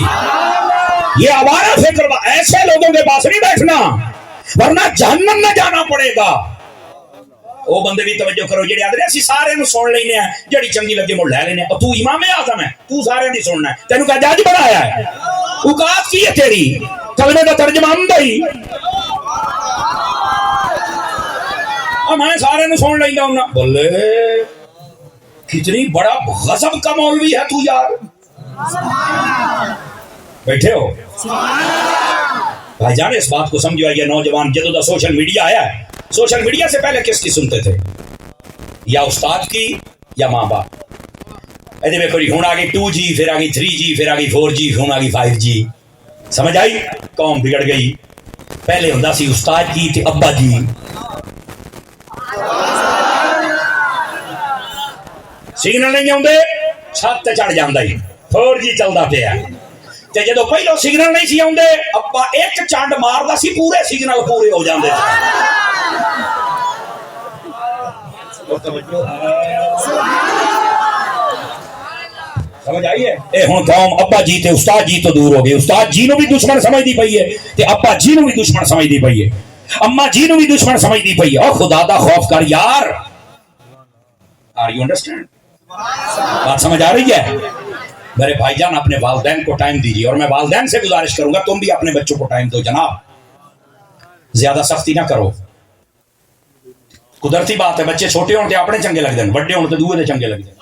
یہ آوارہ فکر ایسے لوگوں کے پاس نہیں بیٹھنا ورنہ جہنم میں جانا پڑے گا۔ وہ بندے بھی توجہ کرو جڑے آدھے اسی سارے نو سن لینے ہیں، جڑی چنگی لگے مڑ لے لینے، اور تو امام اعظم ہے، تو سارے نہیں سننا ہے، تینوں کیا جج بنایا ہے؟ اوقات کی ہے تیری؟ کلمے کا ترجمہ اندھی میں سارے نو سن لینا ہوں۔ بولے کتنی بڑا غضب کا مولوی ہے تو یار، بیٹھے ہو بھائی جان، اس بات کو سمجھو، یہ نوجوان جدو دا سوشل میڈیا آیا ہے، سوشل میڈیا سے پہلے کس کی سنتے تھے؟ یا استاد کی یا ماں باپ؟ ایسے میں کوئی ہوں آ گئی 2G، پھر آ گئی 3G، پھر آ گئی 4G، پھر آ گئی 5G، سمجھ آئی؟ قوم بگڑ گئی۔ پہلے ہوں سی استاد جی تے ابا جی، سگنل نہیں آتے چھت تے چڑھ جاندہ ہی 4G چلتا پیا، تے جدو پہلو سگنل نہیں سی آتے ابا ایک چانڈ ماردا سی پورے سگنل پورے ہو جاندے تھے۔ سمجھ آئی ہے؟ اے ہن قوم ابا جی تے استاد جی تو دور ہو گئے، استاد جی نو بھی دشمن سمجھدی پئی ہے تے ابا جی نو بھی دشمن سمجھدی پئی ہے، اما جی نو بھی دشمن سمجھدی پئی ہے۔ او خدا دا خوف کر یار، آر یو انڈرسٹینڈ؟ بات سمجھ آ رہی ہے؟ میرے بھائی جان اپنے والدین کو ٹائم دیجیے، اور میں والدین سے گزارش کروں گا تم بھی اپنے بچوں کو ٹائم دو جناب، زیادہ سختی نہ کرو۔ قدرتی بات ہے، بچے چھوٹے ہوتے اپنے چنگے لگتے ہیں، بڑے ہوتے دوسرے چنگے لگتے ہیں۔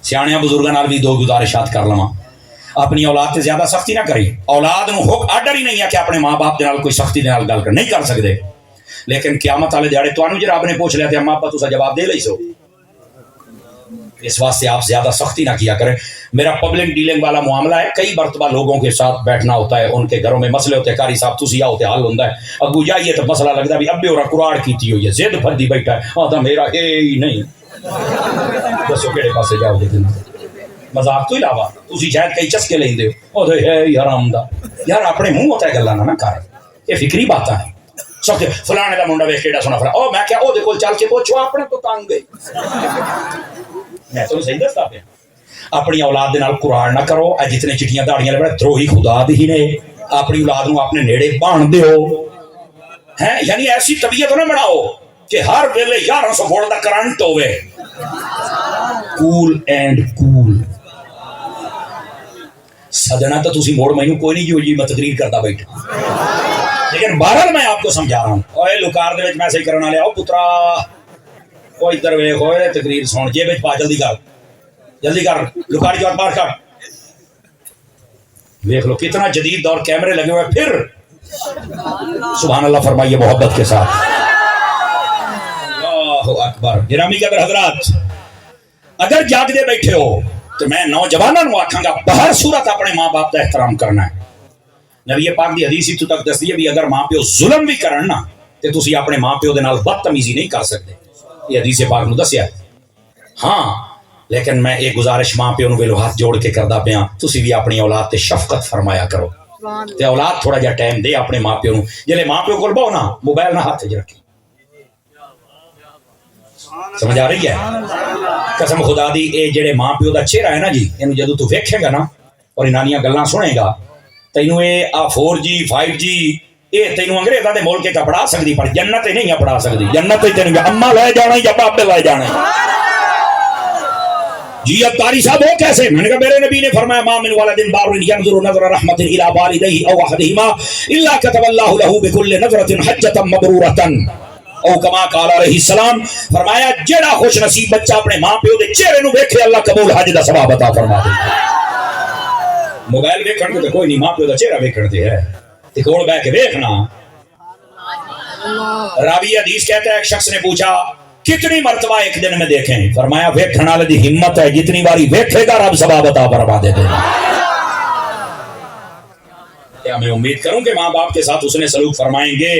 سیاڑیاں بزرگاں نال بھی دو گزارشات کر لواں، اپنی اولاد سے زیادہ سختی نہ کری۔ اولاد نو حق آرڈر ہی نہیں ہے کہ اپنے ماں باپ دے نال کوئی سختی دے نال گل کر نہیں کر سکتے، لیکن قیامت والے دیہڑے تانوں جے رب نے پوچھ لیا تے اماں ابا تسا جواب دے لئی سو، اس واسطے آپ زیادہ سختی نہ کیا کریں۔ میرا پبلک ڈیلنگ والا معاملہ ہے، کئی مرتبہ لوگوں کے ساتھ بیٹھنا ہوتا ہے، ان کے گھروں میں مسئلے ہوتے ہیں، قاری صاحب تسی آؤ تے حل ہوندا ہے، اگو جائیے تو مسئلہ لگتا بھی ابے اور قراڑ کیتی ہوئی ہے، زد پھردی بیٹھا ہے، آتا میرا اے ہی نہیں، دسو کہڑے پاسے جاؤ گے جناب؟ مذاق تو علاوہ تسی شاید کئی چسکے لیندے ہو، او ہے حرام دا یار، اپنے منہ ہوتا ہے گلاں نہ کر، یہ فکری باتاں ہیں۔ سب فلانے دا منڈا ویکھ کیڑا سونا فلاں، او میں کیا او دے کول چل کے پوچھو اپنے تو تنگ گئی، میں تو صحیح دستا پیا۔ اپنی اولاد دے نال قرآن نہ کرو، اے جتنے چٹیاں داڑیاں لگے دروہی خدا دی نے، اپنی اولاد نو اپنے نیڑے بان دیو ہیں، یعنی ایسی طبیعت نہ بناؤ کہ ہر ویلے 1100 وولٹ دا کرنٹ ہوے، کول اینڈ کول۔ سجنا تو تسی موڑ مینوں کوئی نہیں جو میں تقریر کرتا بیٹھا، لیکن بہرحال میں آپ کو سمجھا رہا ہوں۔ اوے لوکار دے وچ میسج کرن والے آؤ پترا، او ادھر ویکھ، اوے تقریر سن، جیب وچ پا، جلدی کر جلدی کر، لکاری جواب باہر کر، دیکھ لو کتنا جدید دور، کیمرے لگے ہوئے، پھر سبحان اللہ فرمائیے محبت کے ساتھ۔ اللہ اکبر. گرامی قدر حضرات، اگر جاگتے بیٹھے ہو تو میں نوجوانوں کو آکھاں گا بہر صورت اپنے ماں باپ کا احترام کرنا ہے. نبی پاک دی حدیث تو تک دستی ہے بھی اگر ماں پیو ظلم بھی کرن نا تے تسی اپنے ماں پیو دے نال بدتمیزی نہیں کر سکتے. یہ حدیث پاک نو دسیا ہے. ہاں لیکن میں ایک گزارش ماں پیو نو ویلو ہاتھ جوڑ کے کردا پیاں، تسی بھی اپنی اولاد تے شفقت فرمایا کرو تے اولاد تھوڑا جا ٹائم دے اپنے ماں پیو نو. جلے ماں پیو کول بہو نا موبائل نہ ہاتھ وچ رکھی. سمجھ آ رہی ہے؟ قسم خدا دی اے جڑے ماں پیو دا چہرہ ہے نا جی، اینو جدوں تو ویکھے گا نا اور انہاں گلاں سنے گا تینوں اے 4G 5G اے تینوں انگریزاں دے ملک کا پڑھا سکدی پر جنت نہیں پڑھا سکدی. جنت تینوں اماں لے جانا یا باپ لے جانا. جی اب قاری صاحب وہ کیسے؟ میں نے کہا میرے نبی نے فرمایا ما من ولد بار ينظر نظر رحمت الى والديه او احدهما الا كتب الله له بكل نظرة حجة مبرورة او کما قال علیہ السلام. فرمایا جیڑا خوش نصیب بچہ اپنے ماں پیو دے چہرے نو ویکھے اللہ قبول حج دا ثواب عطا فرما دے. موبائل ویکھن تے کوئی نہیں، ماں پیو دا چہرہ ویکھن تے ہے تے کول بیٹھ کے ویکھنا. راوی حدیث کہتا ہے ایک شخص نے پوچھا کتنی مرتبہ ایک دن میں دیکھیں؟ فرمایا ویکھن والے دی ہمت ہے جتنی باری ویکھے گا رب ثواب عطا فرما دے گا. کیا میں امید کروں کہ ماں باپ کے ساتھ اس نے سلوک فرمائیں گے؟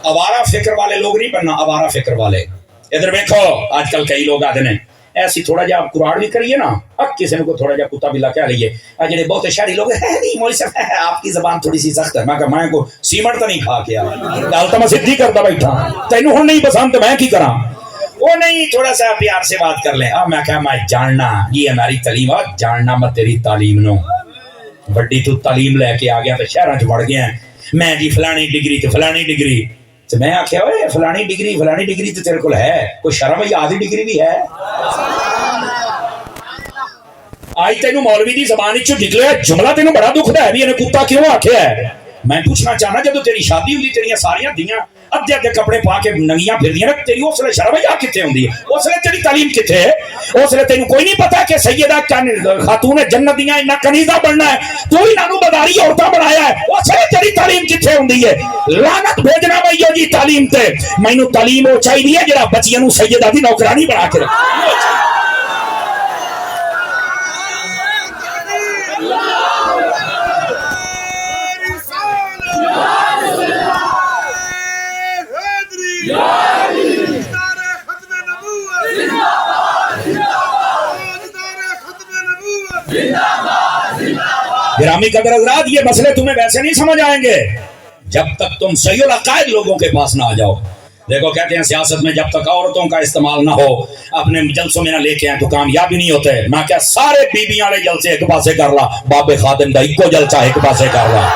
آوارہ فکر والے لوگ نہیں بننا، آوارہ فکر والے. ادھر دیکھو آج کل کئی لوگ آتے ہیں ایسی تھوڑا جا آپ قرآن بھی کریے نا، اب کسی نے کو تھوڑا جا کتا بلا کہہ لیے. جڑے بہت شہری لوگ نہیں مولوی صاحب آپ کی زبان تھوڑی سی سخت ہے. میں کہا میں کو سیمنٹ تو نہیں کھا کے گل تو میں سدھی کرتا بیٹھا، تینوں ہن نہیں پسند تو میں کی کراں؟ وہ نہیں تھوڑا سا پیار سے بات کر لیں. اب میں کہا میں جاننا یہ ہماری تعلیم ہے، جاننا میں تیری تعلیم نو بڑی تو تعلیم لے کے آ گیا تو شہراں چ وڑ گیا میں جی فلانی ڈگری تو فلانی ڈگری. تو میں آخیا اوے فلانی ڈگری تو تیرے کول ہے، کوئی شرم یا آدھی ڈگری بھی ہے؟ آج تینوں مولوی دی زبان چ نکلیا جملہ تینوں بڑا دکھدا ہے بھی انہیں کتا کیوں آکھیا ہے. میں پوچھنا چاہنا جدو تیری شادی ہوندی تیریاں ساریاں دیاں ادھے ادھے کپڑے پا کے ننگیاں پھردیاں نا، تیری اس لیے شرم یا کتنے ہوندی ہے؟ اس لیے تیری تعلیم کتنے ہے؟ اس لیے تینوں کوئی نہیں پتا کہ سیدہ خاتون جنت دیاں انہاں کنیزہ بننا ہے، تو انہاں نو بداری عورتاں بنایا ہے. اس لیے تیری تعلیم کتنے ہوندی ہے؟ لعنت بھیجنا بھائیو جی تعلیم تے. مینوں تعلیم وہ چاہیے جڑا بچیاں نو سیدہ دی نوکرانی بنا کے رکھے. گرامی قدر حضرات یہ مسئلے تمہیں ویسے نہیں سمجھ آئیں گے جب تک تم صحیح العقائد لوگوں کے پاس نہ آ جاؤ. دیکھو کہتے ہیں سیاست میں جب تک عورتوں کا استعمال نہ ہو اپنے جلسوں میں نہ لے کے آئیں تو کامیابی نہیں ہوتے. میں کیا سارے بیبیاں والے جلسے ایک پاسے کر لا، بابے خادم دا ایکو جلسہ ایک پاسے کر لا.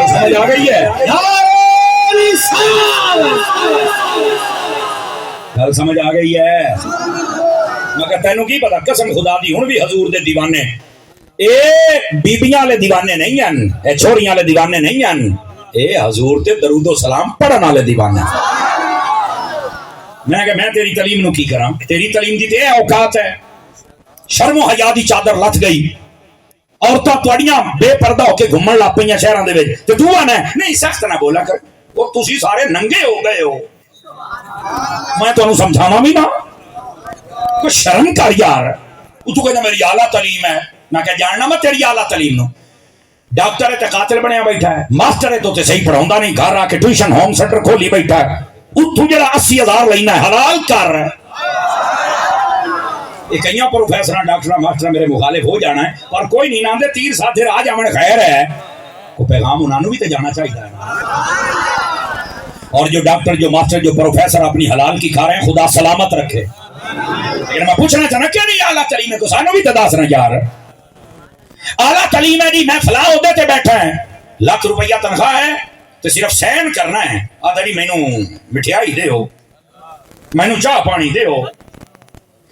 سمجھ آ گئی ہے؟ گل سمجھ آ گئی ہے؟ مگر تینوں کی پتا قسم خدا دی ہن بھی حضور دے دیوانے اے بیبیاں والے دیوانے نہیں ہیں، اے چھوڑیاں والے دیوانے نہیں ہیں، اے حضور تے درود و سلام پڑھن والے دیوانے. میں کہ میں تیری تعلیم نو کی کراں؟ تیری تعلیم دی تے اوقات ہے. شرم و حیا دی چادر لت گئی، عورتاں تواڈیاں بے پردہ ہو کے گھومن لگ پئیاں شہراں دے وچ تے تو آنا نہیں سخت نہ بولا کر، وہ تسی سارے ننگے ہو گئے ہو. میں تانوں سمجھاواں بھی نہ، کوئی شرم کر یار. تو کہنا میری اعلیٰ تعلیم ہے. میں کہ جاننا میں تیری اعلیٰ تعلیم نو. ڈاکٹر ہے تے قاتل بنیا بیٹھا ہے، ماسٹر ہے تو تے صحیح پڑھاوندا نہیں، گھر آ کے ٹیوشن ہوم سینٹر کھولی بیٹھا ہے. اتوں جڑا 80,000 لینا ہے حلال کر رہا ہے. یہ کئی پروفیسر ڈاکٹر ماسٹر میرے مخالف ہو جانا ہے اور کوئی نہیں نام دے تیر ساتھ راہ جامن خیر ہے. کو پیغام انہوں بھی تو جانا چاہیے ہے. اور جو ڈاکٹر جو ماسٹر جو پروفیسر اپنی حلال کی کھا رہے ہیں خدا سلامت رکھے. لیکن میں پوچھنا چاہنا کیا نہیں اعلیٰ تعلیم ہے؟ کو سانو بھی تداس نہ یار. اعلیٰ تعلیم ہے جی میں فلاں عہدے تے بیٹھا ہے، ₹1,00,000 تنخواہ ہے تو صرف سین کرنا ہے. آدھڑی مینو مٹھائی دے ہو، مینو چاہ پانی دے ہو،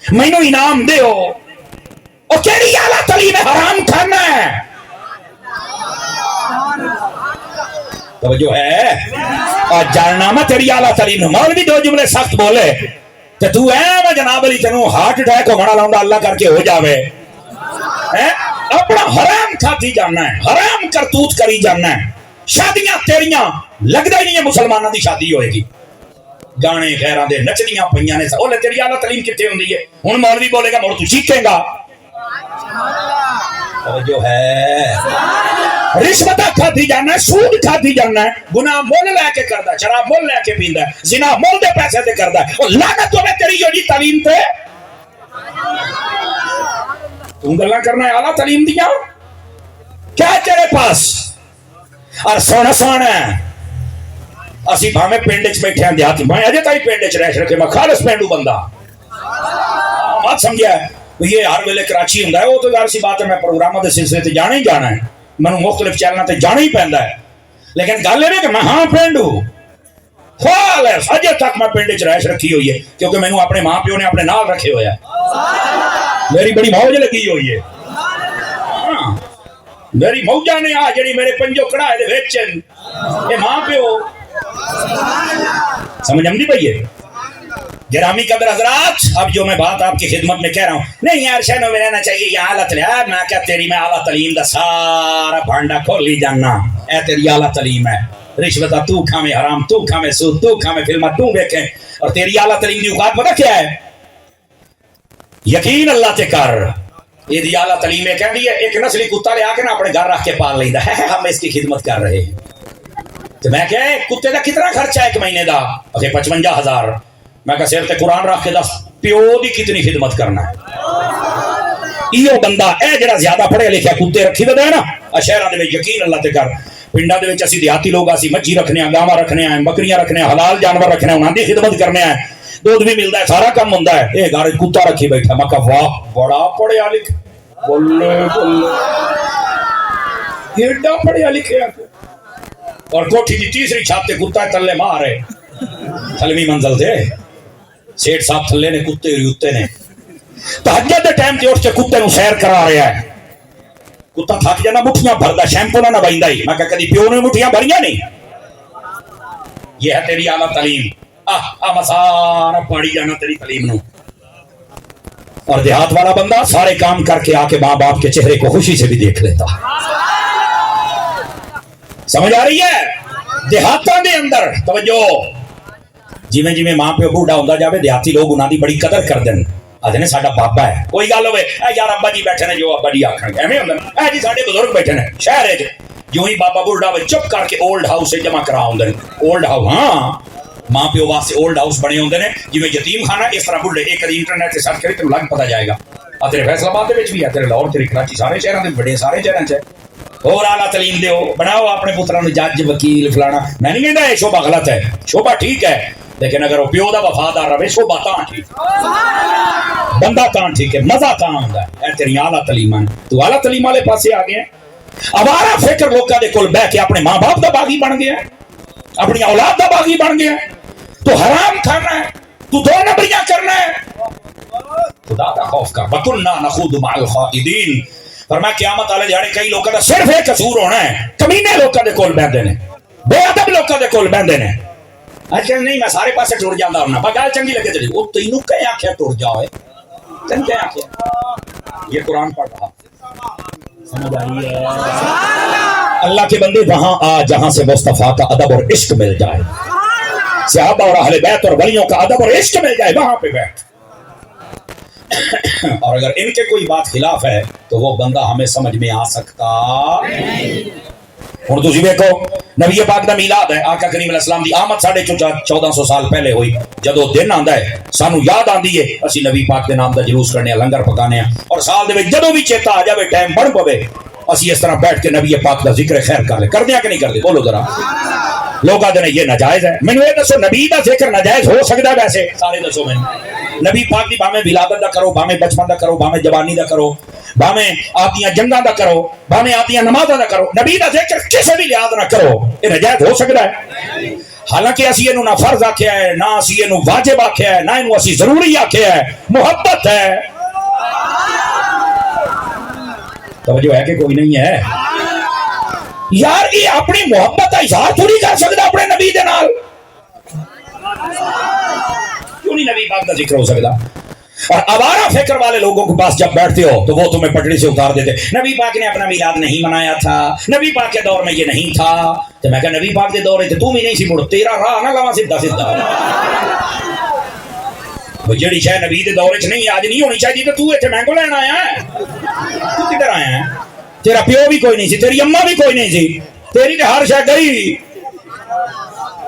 مینو انعام دے ہو. اور کیڑی اعلیٰ تعلیم ہے؟ حرام کھانا ہے. توجہ ہے؟ اور جاننا میں تیری اعلیٰ تعلیم نے مولوی دو جملے سخت بولے کہ تو میں جناب علی تینوں ہارٹ اٹیک ہونا لاؤں اللہ کر کے ہو جاوے اپنا حرام کھاتی جاننا ہے حرام کرتوت کری جاننا ہے شادیاں تیریاں لگتا ہی نہیں ہے مسلمانوں دی شادی ہوئے گی گانے غیران دے نچنیاں پئیاں نے اولے تیری اعلیٰ تعلیم کتنے ہوندی ہے ہن مولوی بولے گا مڑ تو چیخے گا جو ہے رشوت کھاتی جانا ہے سود کھاتی جانا ہے گناہ مول لے کے کردا ہے شراب مول لے کے پیندا ہے زنا مول دے پیسے تے کردا ہے اور لعنت ہوے تیری جو تعلیم تے تم گلاں کرنا ہے اعلیٰ تعلیم دیاں کیا تیرے پاس اور سونا سونا اسی بھاویں پنڈ وچ بیٹھے ہیں دیہاتی میں اجے تائی پنڈ وچ رہ رکھے میں خالص پینڈو بندہ بات سمجھیا ہے یہ ہر ویلے کراچی ہوندا ہے وہ تو ظاہر سی بات ہے میں پروگراماں دے سلسلے تے جانا ہی جانا ہے مینوں مختلف چینلاں تے جانا ہی پیندا ہے لیکن گل یہ کہ میں ہاں پینڈو خیال ہے اجے تک میں پنڈ وچ رہ رکھی ہوئی ہے کیونکہ مینوں اپنے ماں پیو نے اپنے نال رکھے ہویا ہے میری بڑی موج لگی ہوئی ہے ہاں میری موجاں نے آ جڑی میرے پنجو کڑائے دے وچ اے ماں پیو سمجھ آمدی پئی ہے گرامی قدر حضرات اب جو میں بات آپ کی خدمت میں کہہ رہا ہوں نہیں یار شہنوں میں رہنا چاہیے یہ اعلیٰ تعلیم میں کیا تیری میں اعلیٰ تعلیم دا سارا بھانڈا کھول ہی جاننا اے تیری اعلیٰ تعلیم ہے رشوتہ تو کھامے حرام تو کھامے سود تو کھامے فلمہ تو دیکھیں اور تیری اعلیٰ تعلیم دی اوقات پتہ کیا ہے یقین اللہ تے کر یہ دی اعلیٰ تعلیم ہے کہہ دی ہے ایک نسلی کتا لے آ کے نا اپنے گھر رکھ کے پال لیندا ہے ہم اس کی خدمت کر رہے ہیں تو میں کہ کتے دا کتنا خرچہ ہے ایک مہینے دا اکھے 55,000 میں کہ سر تے قرآن رکھ کے دس پیو دی کتنی خدمت کرنا ہے ایو بندہ اے جڑا زیادہ پڑھے لکھے کتے رکھی دے نا شہراں دے وچ یقین اللہ تے کر پنڈاں دے وچ اسی دیہاتی لوگ اسی مجھی رکھنے ہیں گاواں رکھنے ہیں بکریاں رکھنے ہیں حلال جانور رکھنے ہیں انہاں دی خدمت کرنے ہیں دودھ بھی ملدا ہے سارا کام ہوندا ہے اے گھر کتا رکھی بیٹھا میں کہ واہ بڑا پڑھیا لکھ بولے بولے ایڈا پڑھیا لکھیا اور کوٹھی دی تیسری چھت تے کتا تلے مارے تھلویں منزل تے سیٹ صاحب تھلے نے کتے ریوتے نے تہجد دے ٹائم تے اٹھ کے کتے نو سیر کرا رہا ہے کتا تھک جانا مٹھیاں بھردا شیمپو نہ بیندا ہی میں کہ کدی پیو نے مٹھیاں بھریاں نہیں یہ ہے تیری اعلیٰ تعلیم مسارا پڑھی جانا تیری تعلیم نو اور دیہات والا بندہ سارے کام کر کے آ کے ماں باپ کے چہرے کو خوشی سے بھی دیکھ لیتا سمجھ آ رہی ہے دیہاتاں دے اندر توجہ جویں جویں ماں پیو بوڑھا ہوندا جاوے دیہاتی لوگ انہاں دی بڑی قدر کردے نے آدھے نے ساڈا بابا ہے کوئی گل ہوے اے یار ابا جی بیٹھے نے جو ابا جی آکھن گے ایویں ہوندا اے جی ساڈے بزرگ بیٹھے نے شہر وچ جو ہی بابا بوڑھا ہوے چپ کر کے اولڈ ہاؤس وچ جمع کرا ہوندے اولڈ ہاؤس ہاں ماں پیو واسطے اولڈ ہاؤس بنے ہوندے نے جویں یتیم خانہ اس طرح بوڑھے ایک انٹرنیٹ تے سرچ کرے تے لگ پتہ جائے گا تیرے فیصلہ آباد دے وچ بھی ہے تیرے لاہور تیرے کراچی سارے شہراں دے بڑے سارے شہراں چ اور اعلیٰ تعلیم دیو بناؤ اپنے پتراں نوں جج وکیل فلانا میں نہیں کہندا یہ شعبہ غلط ہے شعبہ ٹھیک ہے لیکن اگر وہ پیو دا وفادار رہے شعبہ تاں ٹھیک بندہ تاں ٹھیک ہے مزہ تاں ہوندا ہے اے تیری اعلیٰ تعلیم ہے تو اعلیٰ تعلیم والے پاسے آ گئے اوارا فکر لوکاں دے کول بیٹھ کے اپنے ماں باپ دا باغی بن گیا اپنی اولاد دا باغی بن گیا تو حرام کھانا ہے تو دو نمبریاں کرنا ہے خدا کا خوف کر وَكُنَّا نَخُوضُ مَعَ الْخَائِضِينَ فرمایا قیامت والے دیہاڑے کئی لوکاں دا صرف ایک قصور ہونا ہے کمینے لوکاں دے کول بیٹھدے نے بے ادب لوکاں دے کول بیٹھدے نے اچھا نہیں میں سارے پاسے ٹر جاندا ہوں پر گل چنگی لگے تے او تینوں کہیں آکھیا ٹر جا اوئے تن کہیں آکھیا یہ قرآن پڑھ رہا سمجھ آئی ہے اللہ کے بندے وہاں آ جہاں سے مصطفیٰ کا ادب اور عشق مل جائے صحابہ اور اہل بیت اور ولیوں کا ادب اور عشق مل جائے وہاں پہ بیٹھ اور اگر ان کے کوئی بات خلاف ہے تو وہ بندہ ہمیں سمجھ میں آ سکتا ہوں تسی دیکھو نبی پاک دا میلاد ہے آقا کریم علیہ السلام دی آمد 1450 سال پہلے ہوئی جدو دن آندا ہے سانو یاد آندی ہے اسی نبی پاک دے نام دا جلوس کرنے لنگر پکانے اور سال دے وچ جدو بھی چیتا آ جاوے ٹائم بن پوے اسی اس طرح بیٹھ کے نبی پاک دا ذکر خیر کر لے کردے کہ نہیں کردے بولو ذرا لوگ آدھے نے یہ ناجائز ہے مینوں یہ دسو نبی دا ذکر ناجائز ہو سکدا ہے ویسے سارے دسو مینوں نبی پاک دی بھاویں ولادت دا کرو بھاویں بچپن دا کرو بھاویں جوانی دا کرو بھاویں آدیاں جنگاں دا کرو بھاویں آدیاں نمازاں دا کرو نبی دا ذکر کسے بھی لحاظ نہ کرو یہ ناجائز ہو سکدا ہے حالانکہ اسی اینو نہ فرض آکھیا ہے نہ اسی اینو واجب آکھیا ہے نہ اینو اسی ضروری آکھیا ہے محبت ہے توجہ ہے کہ کوئی نہیں ہے یار یہ اپنی محبت کا اظہار تھوڑی کر سکتا اپنے نبی دے نال، کیوں نہیں نبی پاک کا ذکر ہو سکتا؟ اور آوارہ فکر والے لوگوں کے پاس جب بیٹھتے ہو تو وہ تمہیں پٹڑی سے اتار دیتے، نبی پاک نے اپنا میلاد نہیں منایا تھا، نبی پاک کے دور میں یہ نہیں تھا۔ تو میں کہا نبی پاک کے دور میں تم ہی نہیں سی مڑ، تیرا راہ نہ لواں سیدھا سیدھا، وہ جڑی شاید نبی دے دور وچ نہیں آج نہیں ہونی چاہیے تو تو ایتھے مینگو لین آیا ہے؟ تو کدھر آیا ہے؟ تیرا پیو بھی کوئی نہیں سی، تیری اماں بھی کوئی نہیں سی، تیری تو ہر شاید گئی۔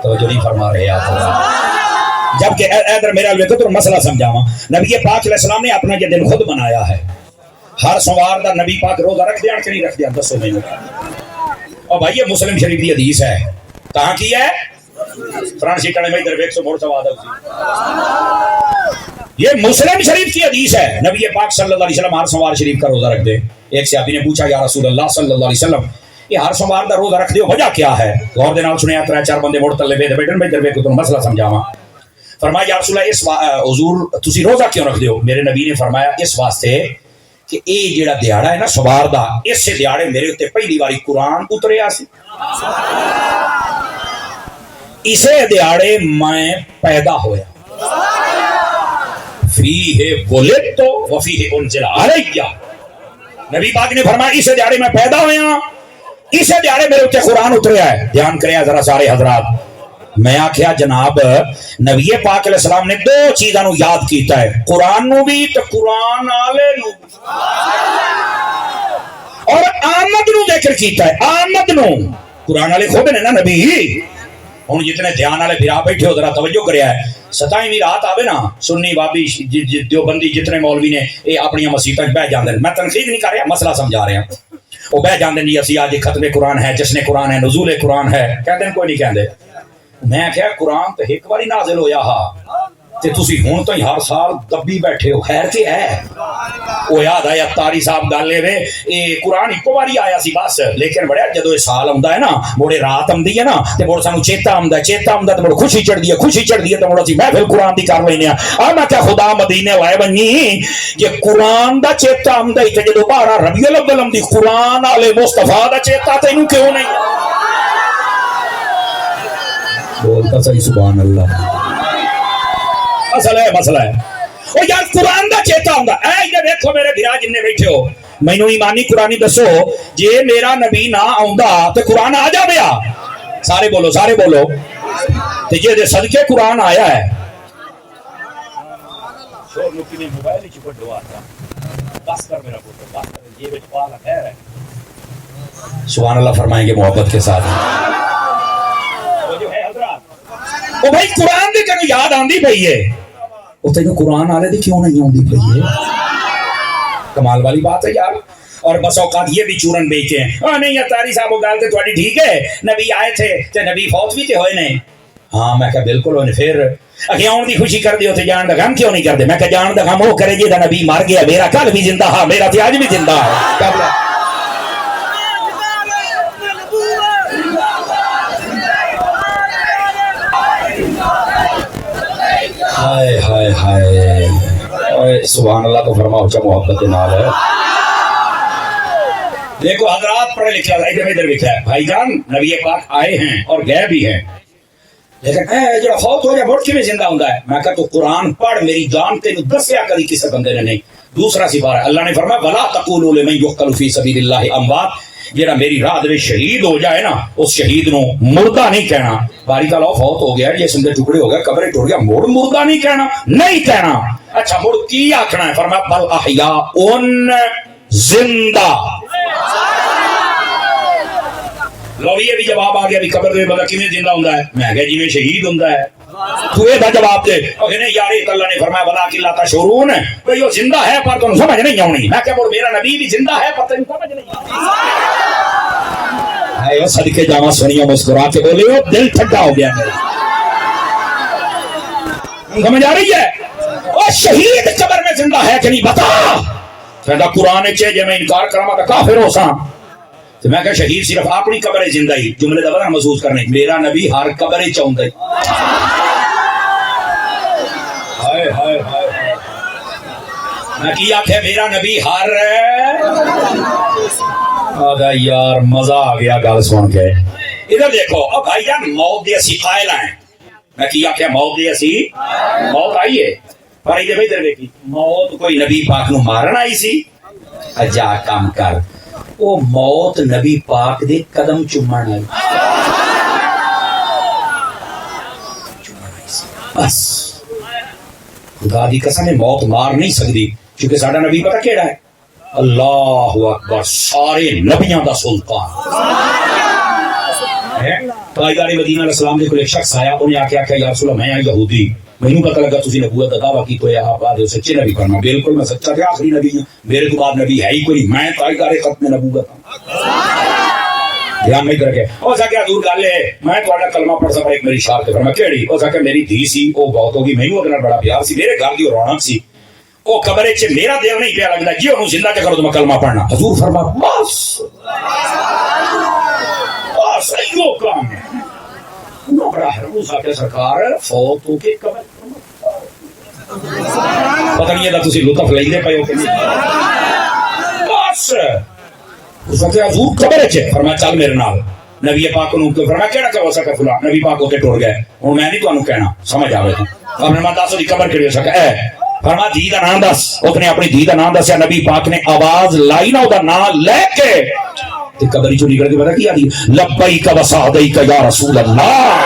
توجہ نہیں فرما رہے آپ؟ جبکہ ادھر میرا تو مسئلہ سمجھاواں، نبی پاک علیہ السلام نے اپنا یہ دن خود بنایا ہے۔ ہر سوار دا نبی پاک روزہ رکھ دیا کہ نہیں رکھ دیا؟ دسو مینوں۔ اور بھائی یہ مسلم شریف کی حدیث ہے، کہاں کی ہے؟ فرانسی کڑے میں ادھر 100 موڑ سواد ہے، یہ مسلم شریف کی حدیث ہے۔ نبی پاک صلی اللہ علیہ وسلم ہر سوار شریف کا روزہ رکھ دے۔ ایک صحابی نے پوچھا یا رسول اللہ صلی اللہ علیہ وسلم یہ ہر سوار دا روزہ رکھ دیو وجہ کیا ہے؟ غور دے نال سنیا، 3-4 بندے موڑ تلے بیٹھے بیٹھن میں ادھر کو مسئلہ سمجھاواں۔ فرمایا یا رسول اللہ اس حضور تسی روزہ کیوں رکھ دیو؟ میرے نبی نے فرمایا اس واسطے کہ اے جیڑا دیہڑا ہے نا سوار دا، اس سے دیہڑے میرے تے پہلی باری قرآن اتریا سی، اسے دیہڑے میں پیدا ہویا، فیہ ولدت وفیہ انزل علیہ۔ نبی پاک نے فرمایا اسے دیہڑے میں پیدا ہویا، اسے دیہڑے میرے تے قرآن اتریا ہے۔ دھیان کریا ذرا سارے حضرات، میں آکھیا جناب نبی پاک علیہ السلام نے 2 چیزاں نو یاد کیتا ہے، قرآن نو بھی تے قرآن آلے نو، اور آمد نو ذکر کیتا ہے۔ آمد نو قرآن والے خود نے نا نبی، ہن جتنے دھیان والے بھرا بیٹھے ہو ذرا توجہ کریا ہے، 27ویں رات آوے نا سنی بابی دیوبندی جتنے مولوی نے یہ اپنی مسیتاں بہ جاندے، میں تنقید نہیں کر رہا مسئلہ سمجھا رہا، وہ بہ جاندے جی اسی آج ختم قرآن ہے، جشن قرآن ہے، نزول قرآن ہے، کہتے ہیں کوئی نہیں کہندے۔ میں کہا قرآن تو ایک باری نازل ہویا ہا تے تسی ہون تو ہر سال دبی بیٹھے ہو، خیر کے ہے؟ وہ یاد آیا تاری صاحب گل لے اے قرآن ایک باری آیا سی بس، لیکن بڑا جدو یہ سال آندا ہے نا موڑے رات آندی ہے نا تے موڑ سانو چیتا آندا ہے، چیتا آندا تے موڑ خوشی چڑھدی ہے، خوشی چڑھدی ہے تے موڑ اسی محفل قرآن دی کر لینے آ۔ میں کیا خدا مدینے وائے بنی یہ قرآن دا چیتا آندا ہے تے جدو 12 ربیع الاول آندی قرآن والے مصطفیٰ دا چیتا تینوں کیوں نہیں؟ بولتا صحیح سبحان اللہ۔ مسئلہ ہے وہ یار قرآن دا چیتا ہوندا اے یہ دیکھو میرے بھرا جننے بیٹھے ہو، مینوں ایمانی قرآنی دسو جے میرا نبی نہ آوندا تے قرآن آ جاویا؟ سارے بولو سارے بولو، تے جے دے صدقے قرآن آیا ہے۔ شور لوکی نے موبائل ہی چپٹ دوا تھا، بس کر میرا پوتر بس کر، یہ بیٹھ پالا خیر ہے۔ سبحان اللہ فرمائیں گے محبت کے ساتھ۔ وہ بھائی قرآن دی کنو یاد آندی پئی ہے، وہ تینوں قرآن والے دی کیوں نہیں آندی پئی ہے؟ کمال والی بات ہے یار۔ اور بس اوقات یہ بھی چورن بیچتے ہیں، ہاں نہیں اتاری صاحب وہ گل تے تھوڑی ٹھیک ہے، نبی آئے تھے تے نبی فوت بھی تے ہوئے نے، ہاں میں کہا بالکل ہونے، پھر اگے آن دی خوشی کر دیو تے جان دا غم کیوں نہیں کردے؟ میں کہا جان دا غم وہ کرے جے دا نبی مر گیا، میرا کل بھی زندہ ہا، میرا تے آج بھی زندہ ہے۔ ہائے ہائے ہائے سبحان اللہ تو فرما اچھا محبت نال ہے۔ دیکھو حضرات پڑھے لکھے ادھر لکھا ہے بھائی جان نبی پاک آئے ہیں اور گئے بھی ہیں، لیکن اے جو فوت ہو جائے مڑ کے بھی زندہ ہوندا ہے۔ میں کہا تو قرآن پڑھ میری جان تینوں دسیا کری کسی بندے نے نہیں۔ دوسرا سپارہ اللہ نے فرمایا ولا تقولوا لمن يقتل في سبيل الله اموات، جیڑا میری راہ دے شہید ہو جائے نا اس شہید نو مردہ نہیں کہنا۔ باری تعالیٰ فوت ہو گیا، جسم دے ٹکڑے ہو گئے، قبریں ٹوٹ گیا، مڑ مردہ نہیں کہنا، نہیں کہنا۔ اچھا مڑ کی آکھنا ہے؟ فرمایا بل احیاء زندہ۔ لو یہ بھی جواب آ گیا بھی قبر دے بندہ کیویں زندہ ہوندا ہے؟ میں کہا جویں شہید ہوندا ہے۔ تو یہ دا جواب دے اور نہیں یار اللہ نے فرمایا ولکن لا تشعرون، بھئی وہ زندہ ہے پر تم سمجھ نہیں آونی۔ میں کہا مڑ میرا نبی بھی زندہ ہے پر تم سمجھ نہیں آونی۔ صدقے جاواں سنیاں مسکرا کے بولے ہو، دل ٹھنڈا ہو گیا میرا۔ سمجھ آ رہی ہے؟ وہ شہید قبر میں زندہ ہے کہ نہیں بتا؟ کہتا قرآن چے جے میں انکار کراں تو کافر ہو ساں۔ تو میں کہا شہید صرف اپنی قبر زندہ ہی، جملے دا وزن محسوس کرنے، میرا نبی ہر قبر چاہندا ہے۔ ہائے ہائے ہائے میں کی آکھے میرا نبی ہر آدھا یار مزہ آ گیا گل سن کے. ادھر دیکھو اب بھائی جان موت دے اسی قائل ہیں. میں کیا کہ موت دے اسی موت آئی ہے پر یہ ادھر دیکھی موت کوئی نبی پاک نو مارن آئی سی. جا کام کر وہ موت نبی پاک دے قدم چومن آئی. بس خدا دی قسم موت مار نہیں سکتی کیونکہ ساڈا نبی پتہ کیڑا ہے؟ اللہ اکبر سارے نبیاں دا سلطان. تاجدار مدینہ علیہ السلام دے کول ایک شخص آیا, انہیں آکھیا کہ یا رسول اللہ میں یہودی, مینوں پتہ لگا تسی نبوت دا دعویٰ کیتا ہے, آپ آدھے سچے نبی کرنا. بالکل میں سچا تے آخری نبی ہوں, میرے تو بعد نبی ہے ہی کوئی نہیں, میں تاجدار ختم نبوت ہوں. دھیان نہیں کر کے ہو سکے حضور گل ہے میں تہاڈا کلمہ پڑھ سکا. ایک میری شرط فرما کیڑی؟ ہو سکے میری دھی سی وہ بہت ہوگی, مینوں اودے نال بڑا پیار سی, میرے گھر دی رونق سی, وہ قبر وچ میرا دل نہیں پیا لگدا جی انہوں زندہ کرو تو میں کلمہ پڑھنا. حضور فرما بس بس ایو کام ہے. انہوں بڑا حیران سا کہ سرکار فوت ہو کے قبر پتہ نہیں ہے تسی لطف لیندے پئے ہو کہ نہیں. بس اس وقت حضور قبر وچ فرمایا چل میرے نال. نبی پاک نو فرمایا کیڑا کہ ہو سکے فلاں. نبی پاک اوتے ٹر گئے. ہن میں نہیں تانوں کہنا سمجھ آوے تو اپنے ماں دس دی قبر کیڑی ہو سکے اے فرما دھی دا نام دس. اس نے اپنی دھی دا نام دسیا. نبی پاک نے آواز لائی نا دا نام لے کے تے قبر چوں نکل کے پتہ کی آدھی لبیک و سعدیک یا رسول اللہ.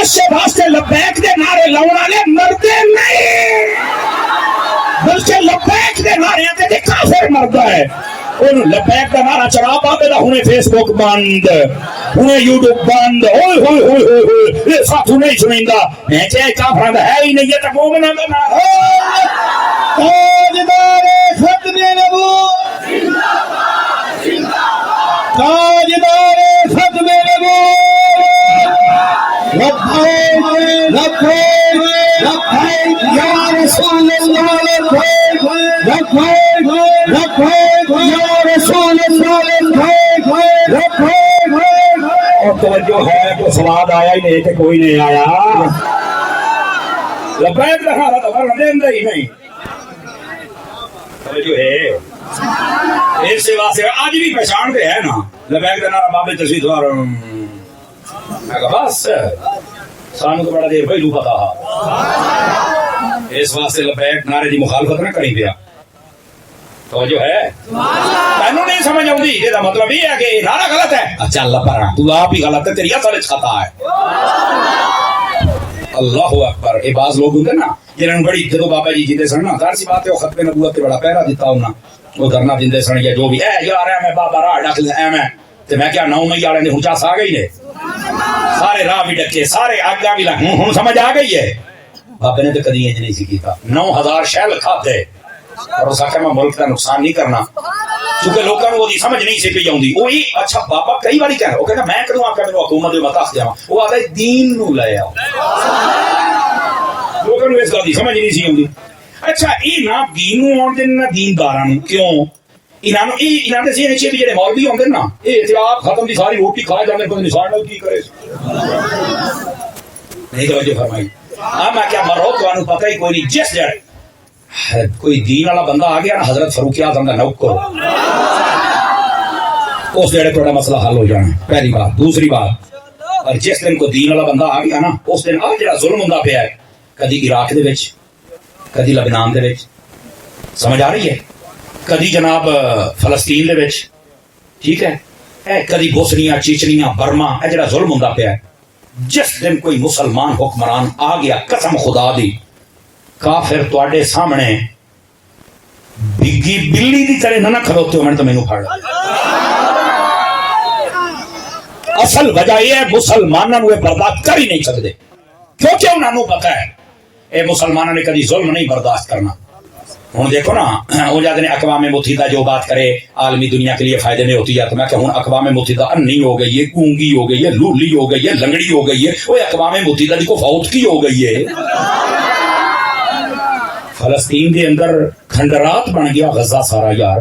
اس واسطے لبیک دے نعرے لاؤن والے مردے نہیں بلکہ لبیک دے نعرے تے کافر مردا ہے. لبیک کا نعرہ چڑھا بابے دا ہونے فیس بک بند, ہونے یوٹیوب بند, ہوئے ہوئے ہوئے ہوئے ساتھوں نہیں سنیندا. میں چاہے کافراں دا ہے ہی نہیں, یہ تے مومناں دا نعرہ. تاجدار ختم نبوت زندہ باد زندہ باد. تاجدار ختم نبوت لبیک لبیک لبیک یا رسول اللہ لبیک لبیک لبیک یا رسول اللہ لبیک لبیک. اور توجہ ہے تو سواد آیا ہی نہیں کہ کوئی نہیں آیا. لبیک رہا تھا ورنہ دیندا ہی نہیں. توجہ ہے اس سے واسطے آج بھی پہچان پہ ہے نا لبیک دا نعرہ بابے تشریف دوار. میں کہا بس سانو تو بڑا دیر پہلو پتا اس واسطے لبیک نعرے دی مخالفت نہ کریں پیا. توجہ ہے تینوں نہیں سمجھ آؤں یہ دا مطلب یہ ہے کہ نعرہ غلط ہے. اچھا اللہ پر تو آپ ہی غلط ہے, تیری اصل خطا ہے. اللہ اکبر. یہ بعض لوگ ہوتے نا جنہوں بڑی جدو بابا جی جیتے سن نا ظاہر سی بات ہے وہ ختم نبوت تے بڑا پہرا دیتا ہونا, وہ دھرنا دیندے سن یا جو بھی اے یار اے میں بابا راہ ڈک اے میں میں کیا 9 مئی والے نے اونچا سا گئی نے سارے راہ بھی ڈکے سارے آگا بھی لگ ہوں سمجھ آ گئی ہے. بابے نے تو کدی انج نہیں سی کیتا. 9000 شہل کھاتے اور اس آخر میں ملک کا نقصان نہیں کرنا کیونکہ لوگوں کو وہی سمجھ نہیں سی پی آؤندی. وہی اچھا بابا کئی باری کہہ رہا وہ کہتا میں کدوں آ کے میرے حکومت دے متا دیا وہ آتا ہے دین نو لے آؤ. لوگوں کو اس گل کی سمجھ نہیں سی آؤندی. اچھا یہ نہ دین نو آن دین نہ دینداراں نو کیوں انہاں دے ذہن وچ بھی جڑے مولوی ہوندے نا اے اتلاف ختم دی ساری روٹی کھا جاندے کوئی نشان نال کی کرے نہیں. توجہ فرمائی میں کیا مرو تانوں پتہ ہی کوئی نہیں. جس جڑے کوئی دین والا بندہ آ گیا نا حضرت فاروق اعظم کا نوکر اس جڑے تھوڑا مسئلہ حل ہو جانا پہلی بات. دوسری بات اور جس دن کوئی دین والا بندہ آ گیا نا اس دن آ جڑا ظلم ہوندا پیا ہے کدی عراق دے وچ کدی لبنان دے وچ سمجھ آ رہی ہے کدی جناب فلسطین دے وچ ٹھیک ہے اے کدی بوسنیا چیچنیا برما اے جڑا ظلم ہوندا پیا ہے جس دن کوئی مسلمان حکمران آ گیا قسم خدا دی کافر تواڈے سامنے بگی بلی دی طرح نہ کھلوتے ہو میں تو مینوں پھڑ. اصل وجہ یہ ہے مسلمانوں کو برداشت کر ہی نہیں سکتے کیونکہ انہوں نے پتہ ہے اے مسلمانوں نے کبھی ظلم نہیں برداشت کرنا. ہوں دیکھو نا وہ جاتے ہیں اقوام متحدہ جو بات کرے عالمی دنیا کے لیے فائدے میں ہوتی ہے تو میں کہ ہوں اقوام متحدہ انی ہو گئی ہے گونگی ہو گئی ہے لولی ہو گئی ہے لنگڑی ہو گئی ہے وہ اقوام متحدہ دی کو فوت کی ہو گئی ہے. فلسطین دے اندر کھنڈرات بن گیا غزہ سارا یار.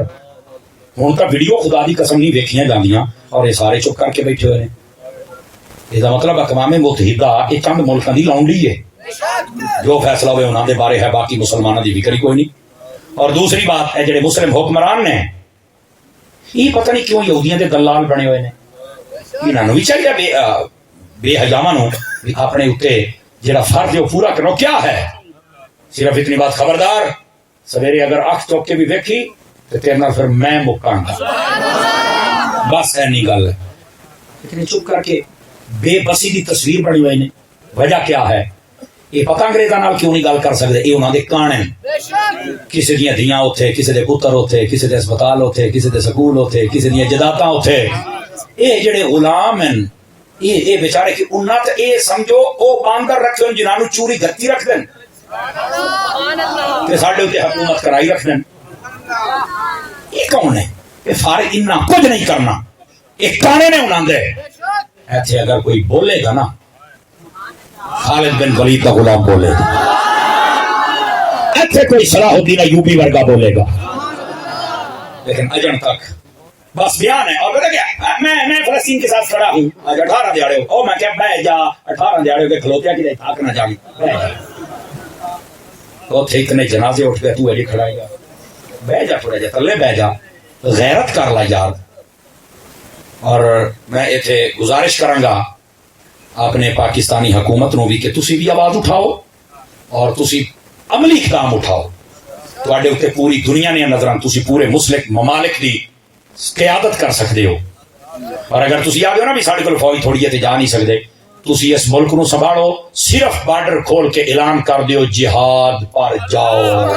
ہوں تو ویڈیو خدا دی قسم نہیں ویکھیاں جاندیاں اور یہ سارے چپ کر کے بیٹھے ہوئے ہیں. یہ مطلب اقوام متحدہ یہ چند ملکوں کی لانڈی ہے جو فیصلہ ہوئے انہوں دے بارے ہے باقی مسلمانوں کی فکر ہی کوئی نہیں. اور دوسری بات ہے جڑے مسلم حکمران نے یہ پتہ نہیں کیوں یہودیاں دے دلال بنے ہوئے نے. انہوں بھی چاہیے بے حجاماں نو اپنے اتنے جڑا فرض ہے وہ پورا کرو. کیا ہے؟ صرف اتنی بات خبردار سویرے اگر اکھ چوک کے بھی ویکھی تو تیرے نال پھر میں مکاں گا. بس ہے نہیں گل. اتنے چپ کر کے بے بسی کی تصویر بنی ہوئی نے. وجہ کیا ہے؟ یہ پتہ انگریزاں نال کیوں نہیں گل کر سکتے؟ یہ انہوں نے کان ہیں. کسی دیاں دھیاں اتھے، کسی دے پتر اتھے، کسی دے اسپتال اتھے، کسی دے سکول اتھے، کسی دیاں جداتاں اتھے. یہ جڑے غلام ہیں یہ بیچارے کہ انہاں تے یہ سمجھو او باندر رکھتے ہیں جنہاں نو چوری گتی رکھ دیں تے ساڈے تے حکومت کرائی رکھ دیں. یہ کون ہے؟ یہ فارغ انہاں کچھ نہیں کرنا. ایک کانے نے انہاں دے ایتھے اگر کوئی بولے گا نا خالد بن ولید کا غلام بولے گا. ایتھے کوئی صلاح الدین ایوبی ورگا بولے گا. لیکن اجن تک بس بیان ہے. اور پتہ کیا میں فلسطین کے ساتھ کھڑا ہوں. آج 18 دیہڑے ہو او میں کہ بیٹھ جا 18 دیہڑے کے کھلوتیا کی تھاک نہ جاوی بیٹھ جا. تو تھے اتنے جنازے اٹھ گئے تو ایڈی کھڑائی گا بیٹھ جا تھوڑا جا تلے بیٹھ جا غیرت کر لا یار. اور میں ایتھے گزارش کراں گا اپنے پاکستانی حکومت نو بھی کہ تسی بھی آواز اٹھاؤ اور تسی عملی اقدام اٹھاؤ. تواڈے اوتے پوری دنیا نے نظراں تسی پورے مسلک ممالک دی قیادت کر سکتے ہو. اور اگر تسی آ گئے ہو نا بھی ساڈے کول فوج تھوڑی ہے تے جا نہیں سکتے تسی اس ملک نو سنبھالو. صرف بارڈر کھول کے اعلان کر دیو جہاد پر جاؤ.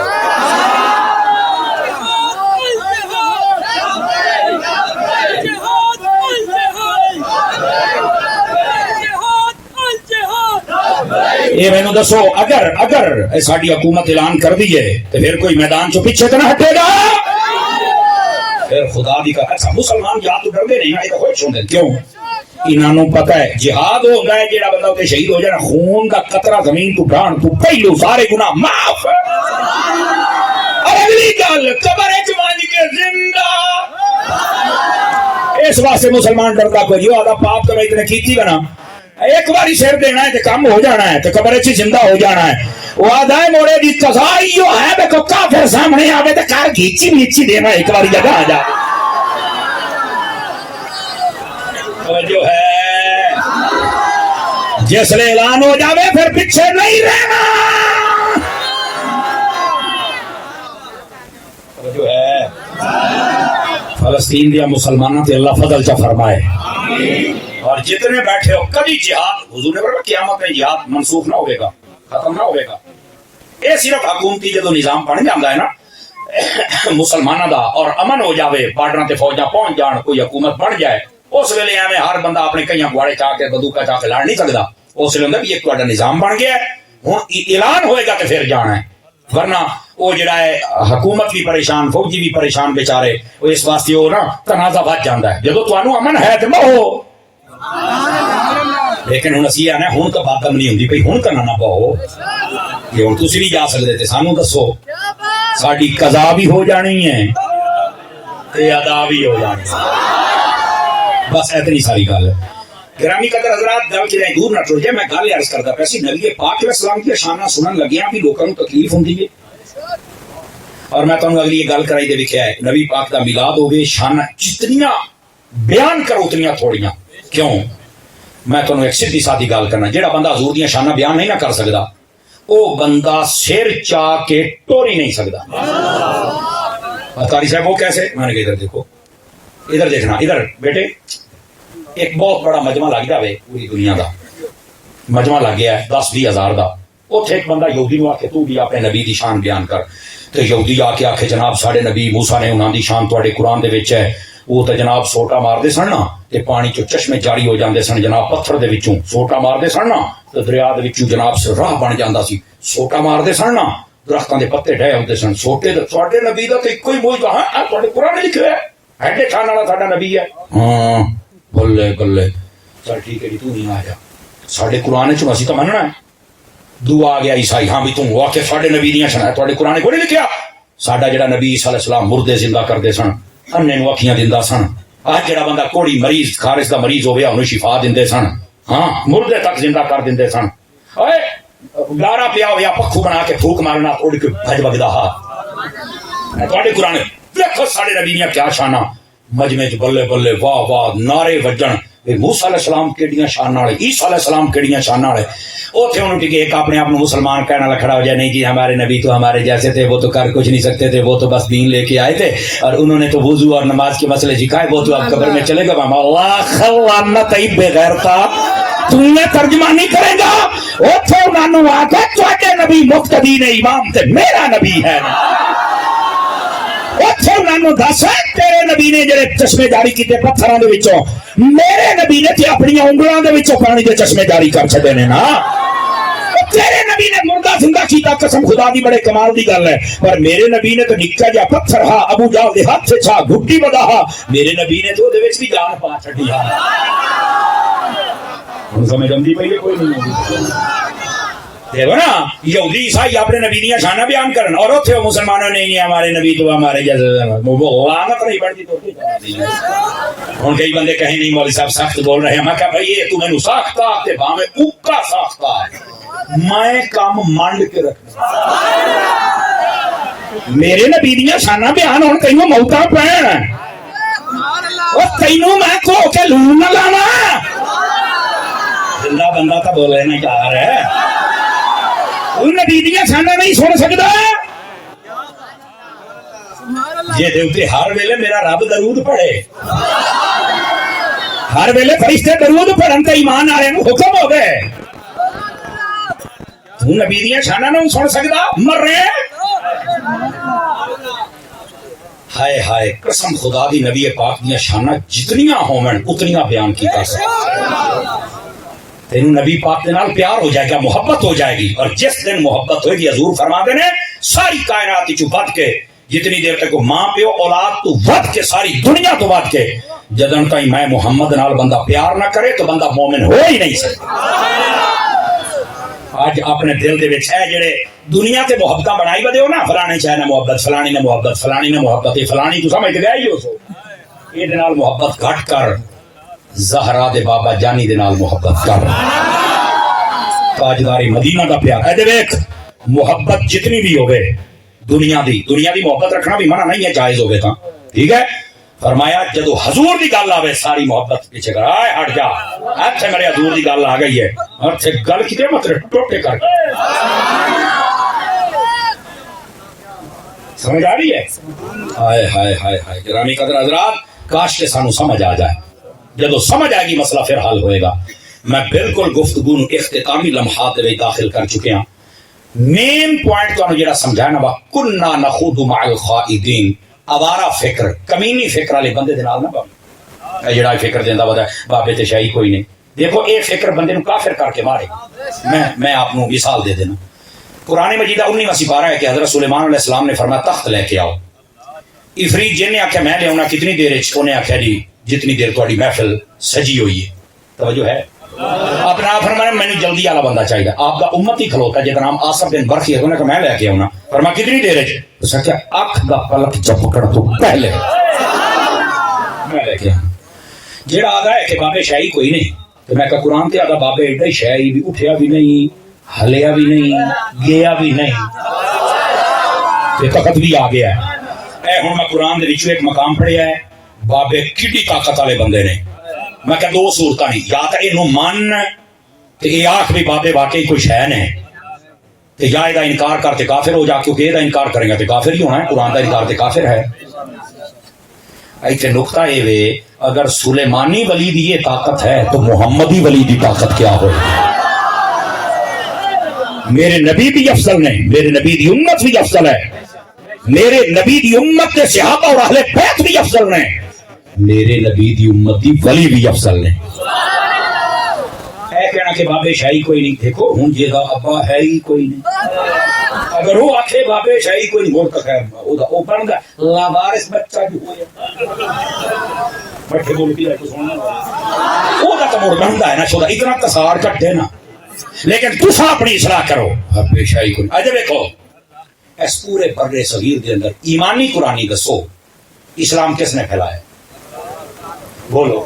یہ میں دسو اگر ساری حکومت اعلان کر دی ہے تو پھر کوئی میدان چو پیچھے تو نہ ہٹے گا. پھر خدا دی کا اچھا مسلمان جہاد تو ڈردے نہیں یہ تو خوش ہوندے کیوں؟ انہاں پتہ ہے جہاد ہوتا ہے جڑا بندہ تے شہید ہو جائے خون کا قطرہ زمین تو ڈھان تو پہلو سارے گناہ معاف. اور اگلی گل قبر وچ ونج کے زندہ. اس واسطے مسلمان ڈردا کوئی جو آدھا پاپ تو اتنے کیتی بنا ایک باری سر دینا ہے تو کم ہو جانا ہے تو قبر وچ زندہ ہو جانا ہے. وہ آدھا ہے موڑے دی قضا ایو ہے تے کو کافر سامنے آوے تے کار گھیچی نیچی دینا ایک باری جگہ آ جا. جو ہے جس لئے اعلان ہو جاوے پھر پیچھے نہیں رہنا. جو ہے فلسطین دیا مسلمانوں تے اللہ فضل چا فرمائے. اور جتنے بیٹھے ہو کبھی جہاد حضور نے فرمایا قیامت میں جہاد منسوخ نہ ہوئے گا ختم نہ ہوئے گا. یہ صرف حکومتی جدو نظام بن جاتا ہے نا مسلمانوں دا اور امن ہو جاوے بارڈراں تے فوجاں پہنچ جان کوئی حکومت بن جائے اس ویلے ایویں ہر بندہ اپنے کئیاں گواڑے چاہ کے بندوقاں چاہ کے لڑ نہیں سکدا. اس ویلے ہوندا بھی ایک تہاڈا نظام بن گیا ہے ہن اعلان ہوئے گا تے پھر جانا ہے. ورنہ وہ جڑا ہے حکومت بھی پریشان فوجی بھی پریشان بیچارے وہ اس واسطے وہ نا تنازع بچ جاتا ہے. جدو تانوں امن ہے تے بہو لیکن ہوں اسی آنے ہوں تو بات نہیں ہوتی بھائی ہوں کرنا نہ پاؤ یہ ہوں تسی نہیں جا سکتے تھے سانو دسو ساری قضا بھی ہو جانی ہے تے ادا بھی ہو جانی ہے. بس اتنی ساری گل ہے. گرامی قدر حضرات گل کے دور نہ ٹر جائے میں گل عرض کرتا پیسی نبی پاک علیہ السلام کی شانہ سنن لگیا بھی لوگوں کو تکلیف ہوندی ہے. اور میں تمہیں اگلی یہ گل کرائی دے لکھیا ہے نبی پاک کا میلاد ہوگی شانہ جتنیاں بیان کرو اتنیاں تھوڑیاں. کیوں؟ میں تمہیں ایک سیدھی سادھی گل کرنا جہاں بندہ حضور دیاں شانہ بیان نہیں نہ کر سکتا وہ بندہ سر چاہ کے ٹور ہی نہیں سکتا. قاری صاحب وہ کیسے؟ میں نے کہا ادھر دیکھو ادھر دیکھنا ادھر بیٹے ایک بہت بڑا مجمع لگ جائے پوری دنیا کا مجمع لگ گیا ہے 10-20 ہزار کا. اتنے ایک بندہ یہودی نو آکھے تو بھی اپنے نبی دی شان بیان کر تو یہودی آ کے آکھے جناب ساڈے نبی موسیٰ نے انہاں دی شان تواڈے قرآن دے وچ ہے. وہ تو جناب سوٹا مارتے سن نا تے پانی چو چشمے جاری ہو جاندے سن جناب پتھر دے وچوں سوٹا مارتے سن نا تے دریا دے وچوں جناب سے راہ بن جاندا سی. سوٹا مارتے سن نا درختاں دے پتے ڈھے ہوندے سن. سوٹے تے تواڈے نبی دا تے ایکو ہی موجود ہاں تواڈے قرآن لکھیا ہے ایڈے شان والا ساڈا نبی ہے. ہاں بلے بلے چل ٹھیک ہے جی تو نہیں آ جا ساڈے قرآن وچ اسی تو مننا ہے. دو آ گیا عیسائی ہاں بھی تو آ کے ساڈے نبی دیاں شان تواڈے قرآن کوئی نہیں لکھیا. ساڈا جڑا نبی عیسیٰ علیہ السلام مردے زندہ کردے سن انے نو اکھیاں دیندا سن. آج جڑا بندہ کوڑی مریض خارج دا مریض ہویا انہوں شفا دیندے سن. ہاں مردے تک زندہ کر دیندے سن. اوئے گارا پیا ہویا پکھو بنا کے پھوک مارنا اڑ کے بھج بگدا ہا تواڈے قرآن دیکھو ساڈے نبی دیاں کیا شاناں. مجمع چ بلے بلے واہ واہ نعرے وجن موسیٰ علیہ السلام کیڑیاں شان والے، عیسیٰ علیہ السلام کیڑیاں شان والے. اوتھے انہوں ٹکے ایک اپنے آپ مسلمان کہنے والا کھڑا ہو جائے نہیں جی ہمارے نبی تو ہمارے جیسے تھے، وہ تو کر کچھ نہیں سکتے تھے، وہ تو بس دین لے کے آئے تھے اور انہوں نے تو وضو اور نماز کے مسئلے سکھائے، وہ تو اب قبر میں چلے گا. اللہ خلانت ای بے غیرتا تو نے ترجمہ نہیں کرے گا. اوتھے انہاں نوں آکھے تواڈے نبی مقتدی نے امام تے میرا نبی ہے. اوتھے انہاں نوں دس تیرے نبی نے جڑے چشمے جاری کیتے پتھراں دے وچوں، میرے نبی نے تے اپنی انگلاں دے وچوں پانی دے چشمے جاری کر چھڈے نے نا. تیرے نبی نے مردہ زندہ کیتا، قسم خدا دی بڑے کمال دی گل ہے، پر میرے نبی نے تو نکا جا پتھر ہا ابو جہل دے ہاتھ سے چھا گھٹی ودا ہا، میرے نبی نے تو دے وچ بھی جان پا چھڈی ہا. ہن سمجھ آندی پئی ہے کوئی نہیں؟ دیکھو نا یہودی عیسائی اپنے نبی دیاں شاناں بیان کرن اور اوتھے مسلمانوں نے نہیں ہمارے نبی تو ہمارے جیسے لعنت نہیں بڑھتی. تو ہن کئی بندے کہیں نہیں مولوی صاحب سخت بول رہے ہیں. میں کہا بھائی یہ تو مینوں ساختہ تے بھاویں اوکا ساختہ ہے، میں کام منڈ کے رکھنا. میرے نبی دیاں شاناں بیان ہون کئیوں موتاں پین او تینوں میں کو کے لون نہ لانا. زندہ بندہ تو بول رہے کیا ہے ان نبی دیاں شاناں نہیں سن سکدا. جے دے اوتے ہر ویلے میرا رب درود پڑھے، ہر ویلے فرشتے درود پڑھن تے ایمان والے نوں حکم ہو گئے. تو نبی دیاں شاناں نہیں سن سکدا مر رہے. ہائے ہائے قسم خدا دی نبی پاک دیاں شاناں جتنیاں ہون اتنیاں بیان کی کر سکتے. تینوں نبی پاک کے نال پیار ہو جائے گا، محبت ہو جائے گی، اور جس دن محبت ہوئے گی حضور فرما دے نے ساری کائنات چ بد کے جتنی دیر تک ماں پیو اولاد تو ود کے ساری دنیا تو ود کے جدن تائیں میں محمد نال بندہ پیار نہ کرے تو بندہ مومن ہو ہی نہیں سکتا. آج اپنے دل دے وچ ہے جڑے دنیا تے محبتاں بنائی ودے ہو نا، فلانے چاہے نہ محبت، فلانی نے محبت، فلانی نے محبت، فلانی تو سمجھ گئے ہی ہو سو یہ نال محبت گھٹ کر زہرا دے بابا جانی دے نال محبت کر. تاجداری مدینہ دا پیار اے دے ویکھ محبت جتنی بھی ہوگے دنیا دی محبت رکھنا بھی منع نہیں ہے، جائز ہوگے تھا ٹھیک ہے. فرمایا جدو حضور دی گل آوے ساری محبت پیچھے کر آئے ہٹ جا. ایتھے میرے حضور دی گل آ گئی ہے اور تھے گل کیتے مطلب ٹوٹے کر کے سمجھ آ رہی ہے. ہائے ہائے ہائے ہائے گرامی قدر حضرات کاش کے سانو سمجھ آ جائے. جدو سمجھ آئے گی مسئلہ پھر حل ہوئے گا. میں بالکل گفتگو اختتامی لمحات میں داخل کر چکے ہیں. مین پوائنٹ تو جڑا سمجھایا نا کنا نخوض مع الخائضین، اوارا فکر کمینی فکر والے بندے دے نال نہ بن. جڑا فکر دیندا ودا بابے تے شاہی کوئی نہیں. دیکھو اے فکر بندے نو کافر کر کے مارے. میں آپ کو مثال دے دینا. قرآن مجید 19واں سپارہ ہے کہ حضرت سلیمان علیہ السلام نے فرمایا تخت لے کے آؤ. عفریت جن نے آخیا میں لے آنا کتنی دیر انہیں آخیا جی جتنی دیر تہاڈی محفل سجی ہوئی ہے. توجہ ہے. اپنا آپ فرمایا میں نے جلدی والا بندہ چاہیے. آپ کا امت ہی کھلوتا ہے جہاں نام آصف بن برخی ہے انہوں نے کہا میں لے کے آؤں. فرمایا کتنی دیر ہے؟ اس نے کہا اکھ دا پلک جھپکن تو پہلے میں لے کے آؤں. جہاں آدھا ہے کہ بابے شاہی کوئی نہیں تو میں کہا قرآن تے آدھا بابے ایڈا ہی شاہی بھی اٹھیا بھی نہیں ہلیا بھی نہیں گیا بھی نہیں تے تخت بھی آ گیا ہے. اے ہن میں قرآن دے وچوں ایک مقام پڑھیا ہے بابے کڈی طاقت والے بندے نے. میں کہ دو صورتاں نہیں، یا تو اینو من تے اے آکھ بھی بابے واقعی کوئی شے نے تے یا دا انکار کرتے کافر ہو جا کیونکہ دا انکار کریں گا تے کافر ہی ہونا ہے. قرآن دا انکار تے کافر ہے. ایتھے نقطہ اے وے اگر سلیمانی ولی دی یہ طاقت ہے تو محمدی ولی دی طاقت کیا ہوئے. میرے نبی بھی افضل نے، میرے نبی دی امت بھی افضل ہے، میرے نبی دی امت کے صحابہ اور اہل بیت بھی افضل نے، میرے نبی دی امت دی ولی بھی افضل نے. اے کہنا کہ بابے شاہی کوئی نہیں، دیکھو ہوں جے دا ابا ہے ہی کوئی نہیں. اگر وہ آکھے بابے شاہی کوئی نہیں بول تو خیر او بن گا لاوارث بچہ جو ہویا بٹھے بول کے تو سننا او دا تو مڑ بندا ہے نا شودا اتنا کسار کٹے نا. لیکن تسا اپنی اصلاح کرو. بابے شاہی کوئی اج دیکھو اس پورے برے صغیر دے اندر ایمانی قرآنی دسو اسلام کس نے پھیلایا؟ بولو.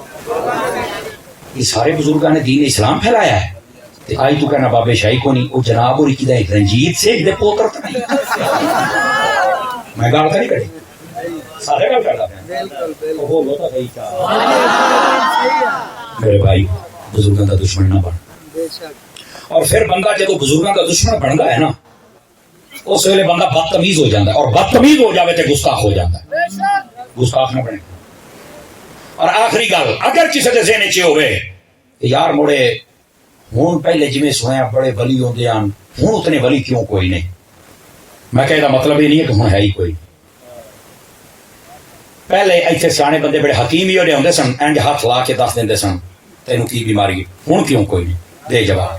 یہ سارے بزرگاں نے دین اسلام پھیلایا ہے. آئی تو کہنا بابے شاہی کو نہیں وہ جناب اور کی رنجیت سے پوتر تو نہیں. میں گل تو نہیں کری سارے گل کرتا میرے بھائی بزرگوں کا دشمن نہ بن. اور پھر بندہ جب بزرگوں کا دشمن بنتا ہے نا اس ویلے بندہ بدتمیز ہو جاتا ہے, اور بدتمیز ہو جائے تو گستاخ ہو جاتا ہے. گستاخ نہ بنے. اور آخری گل اگر کسی کے ذہن چ ہوئے یار مڑے ہوں پہلے جی سنیا بڑے ولی ہوتے ہیں ہوں اتنے ولی کیوں کوئی نہیں, میں کہ مطلب یہ نہیں ہے کہ ہوں ہے ہی کوئی. پہلے ایتھے سیانے بندے بڑے حکیم ہی ہوتے ہوندے سن, انج ہاتھ لا کے دس دیندے سن تینوں کی بیماری, ہوں کیوں کوئی نہیں. دے جواب.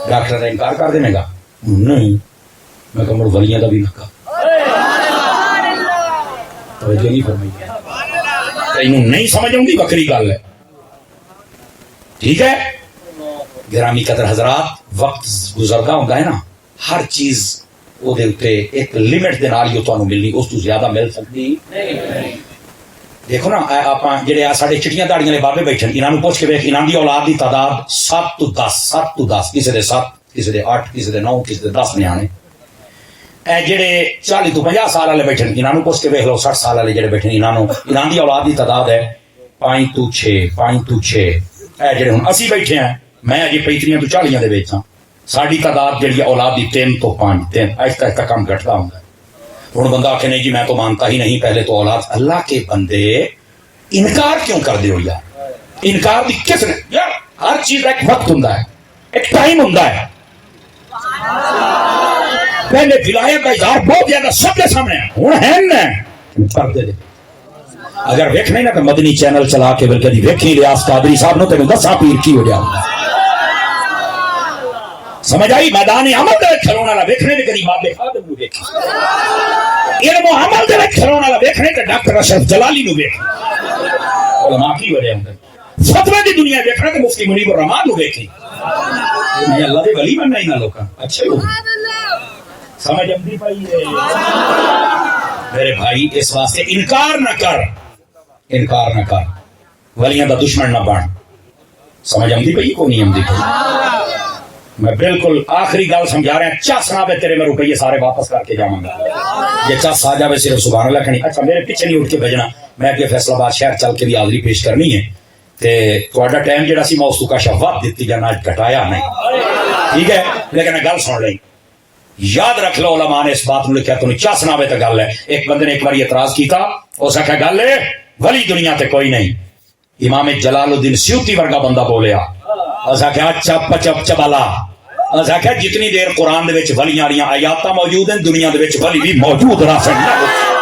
ڈاکٹر نے انکار کر دینے گا نہیں, میں کہ مڑ ولیاں کا بھی نہ کہا توجہ نہیں فرمائی. تینوں نہیں سمجھ آؤں گی بکری گل ہے. ٹھیک ہے گرامی قدر حضرات, وقت گزرتا ہوتا ہے نا, ہر چیز وہ ایک لمٹ کے نال ہی تمہیں ملنی, اس تو زیادہ مل سکتی نہیں. دیکھو نا آپ جہاں سارے چٹیاں داڑیاں والے بابے بیٹھے انہوں نے پوچھ کے ویک انہوں کی اولاد کی تعداد 7 تو 10 کسی دے 7 کسی دے 8 کسی دے 9 کسی دے 10 نیانے. اے جڑے 40 تو 50 سال والے بیٹھے انہوں نے پوچھ کے ویک لو 60 سال والے جڑے بیٹھے انہوں کی اولاد کی تعداد ہے 5 تو 6. اے جڑے ہوں اسی بیٹھے ہیں, میں اجی 35 تو 40 دے وچ ہاں, ساری تعداد جڑی اولاد کی 3 تو 5 ایسا کم گھٹتا ہوں. ہوں بندہ آخے نہیں جی میں تو مانتا ہی نہیں, پہلے تو اولاد. اللہ کے بندے انکار کیوں کر دے ہو یار؟ انکار بھی کس نے یار, ہر چیز کا ایک وقت ہوں, ایک ٹائم ہوں. پہلے ولایت کا اظہار بہت زیادہ سب کے سامنے ہوں ہے کر دے. اگر ویکھنے نا تو مدنی چینل چلا کے بلکہ ویکھی ریاض قادری صاحب نے تینوں 10 پیر کی ہو جائے. سمجھ آئی؟ میدان عمل دے کھلونا والا ویکھنے تے کبھی بابے خادم نو ویکھی, علم و عمل دے کھلونا والا ویکھنے تے ڈاکٹر اشرف جلالی نو ویکھی. علماء کی وجہ ہوندے فتوی دی دنیا ویکھنا تے مفتی منیب الرحمان نو ویکھی. میں اللہ دے ولی بننا ہی نہ لوکاں اچھے ہو سمجھ آندی پئی ہے میرے بھائی. اس واسطے انکار نہ کر, ولیاں دا دشمن نہ بن. سمجھ آندی پئی کو نہیں آندی پئی؟ میں بالکل آخری گل سمجھا رہا ہوں. چس نہ تیرے میں روپیے سارے واپس کر کے جاؤں گا. یہ چس آ جائے صرف سبحان اللہ کہنی. اچھا میرے پیچھے نہیں اٹھ کے بھیجنا, میں کہ فیصل آباد شہر چل کے بھی حاضری پیش کرنی ہے. تھوڑا ٹائم جہاں سی میں اس کا شفاعت دیتی جانا گھٹایا نہیں. ٹھیک ہے لیکن گل سن لیں, یاد رکھ لو علماء نے اس بات میں لکھا تو چس نہ تو گل ہے. ایک بندے نے ایک بار اعتراض کیتا, اس آخیا گل ہے ولی دنیا تے کوئی نہیں. امام جلال الدین سیوطی ورگا بندہ بولیا, آخیا چپ چپ چبالا, آخیا جتنی دیر قرآن دے وچ ولیاں والیاں آیاتاں موجود ہیں دنیا دے وچ ولی بھی موجود رہ سکتا.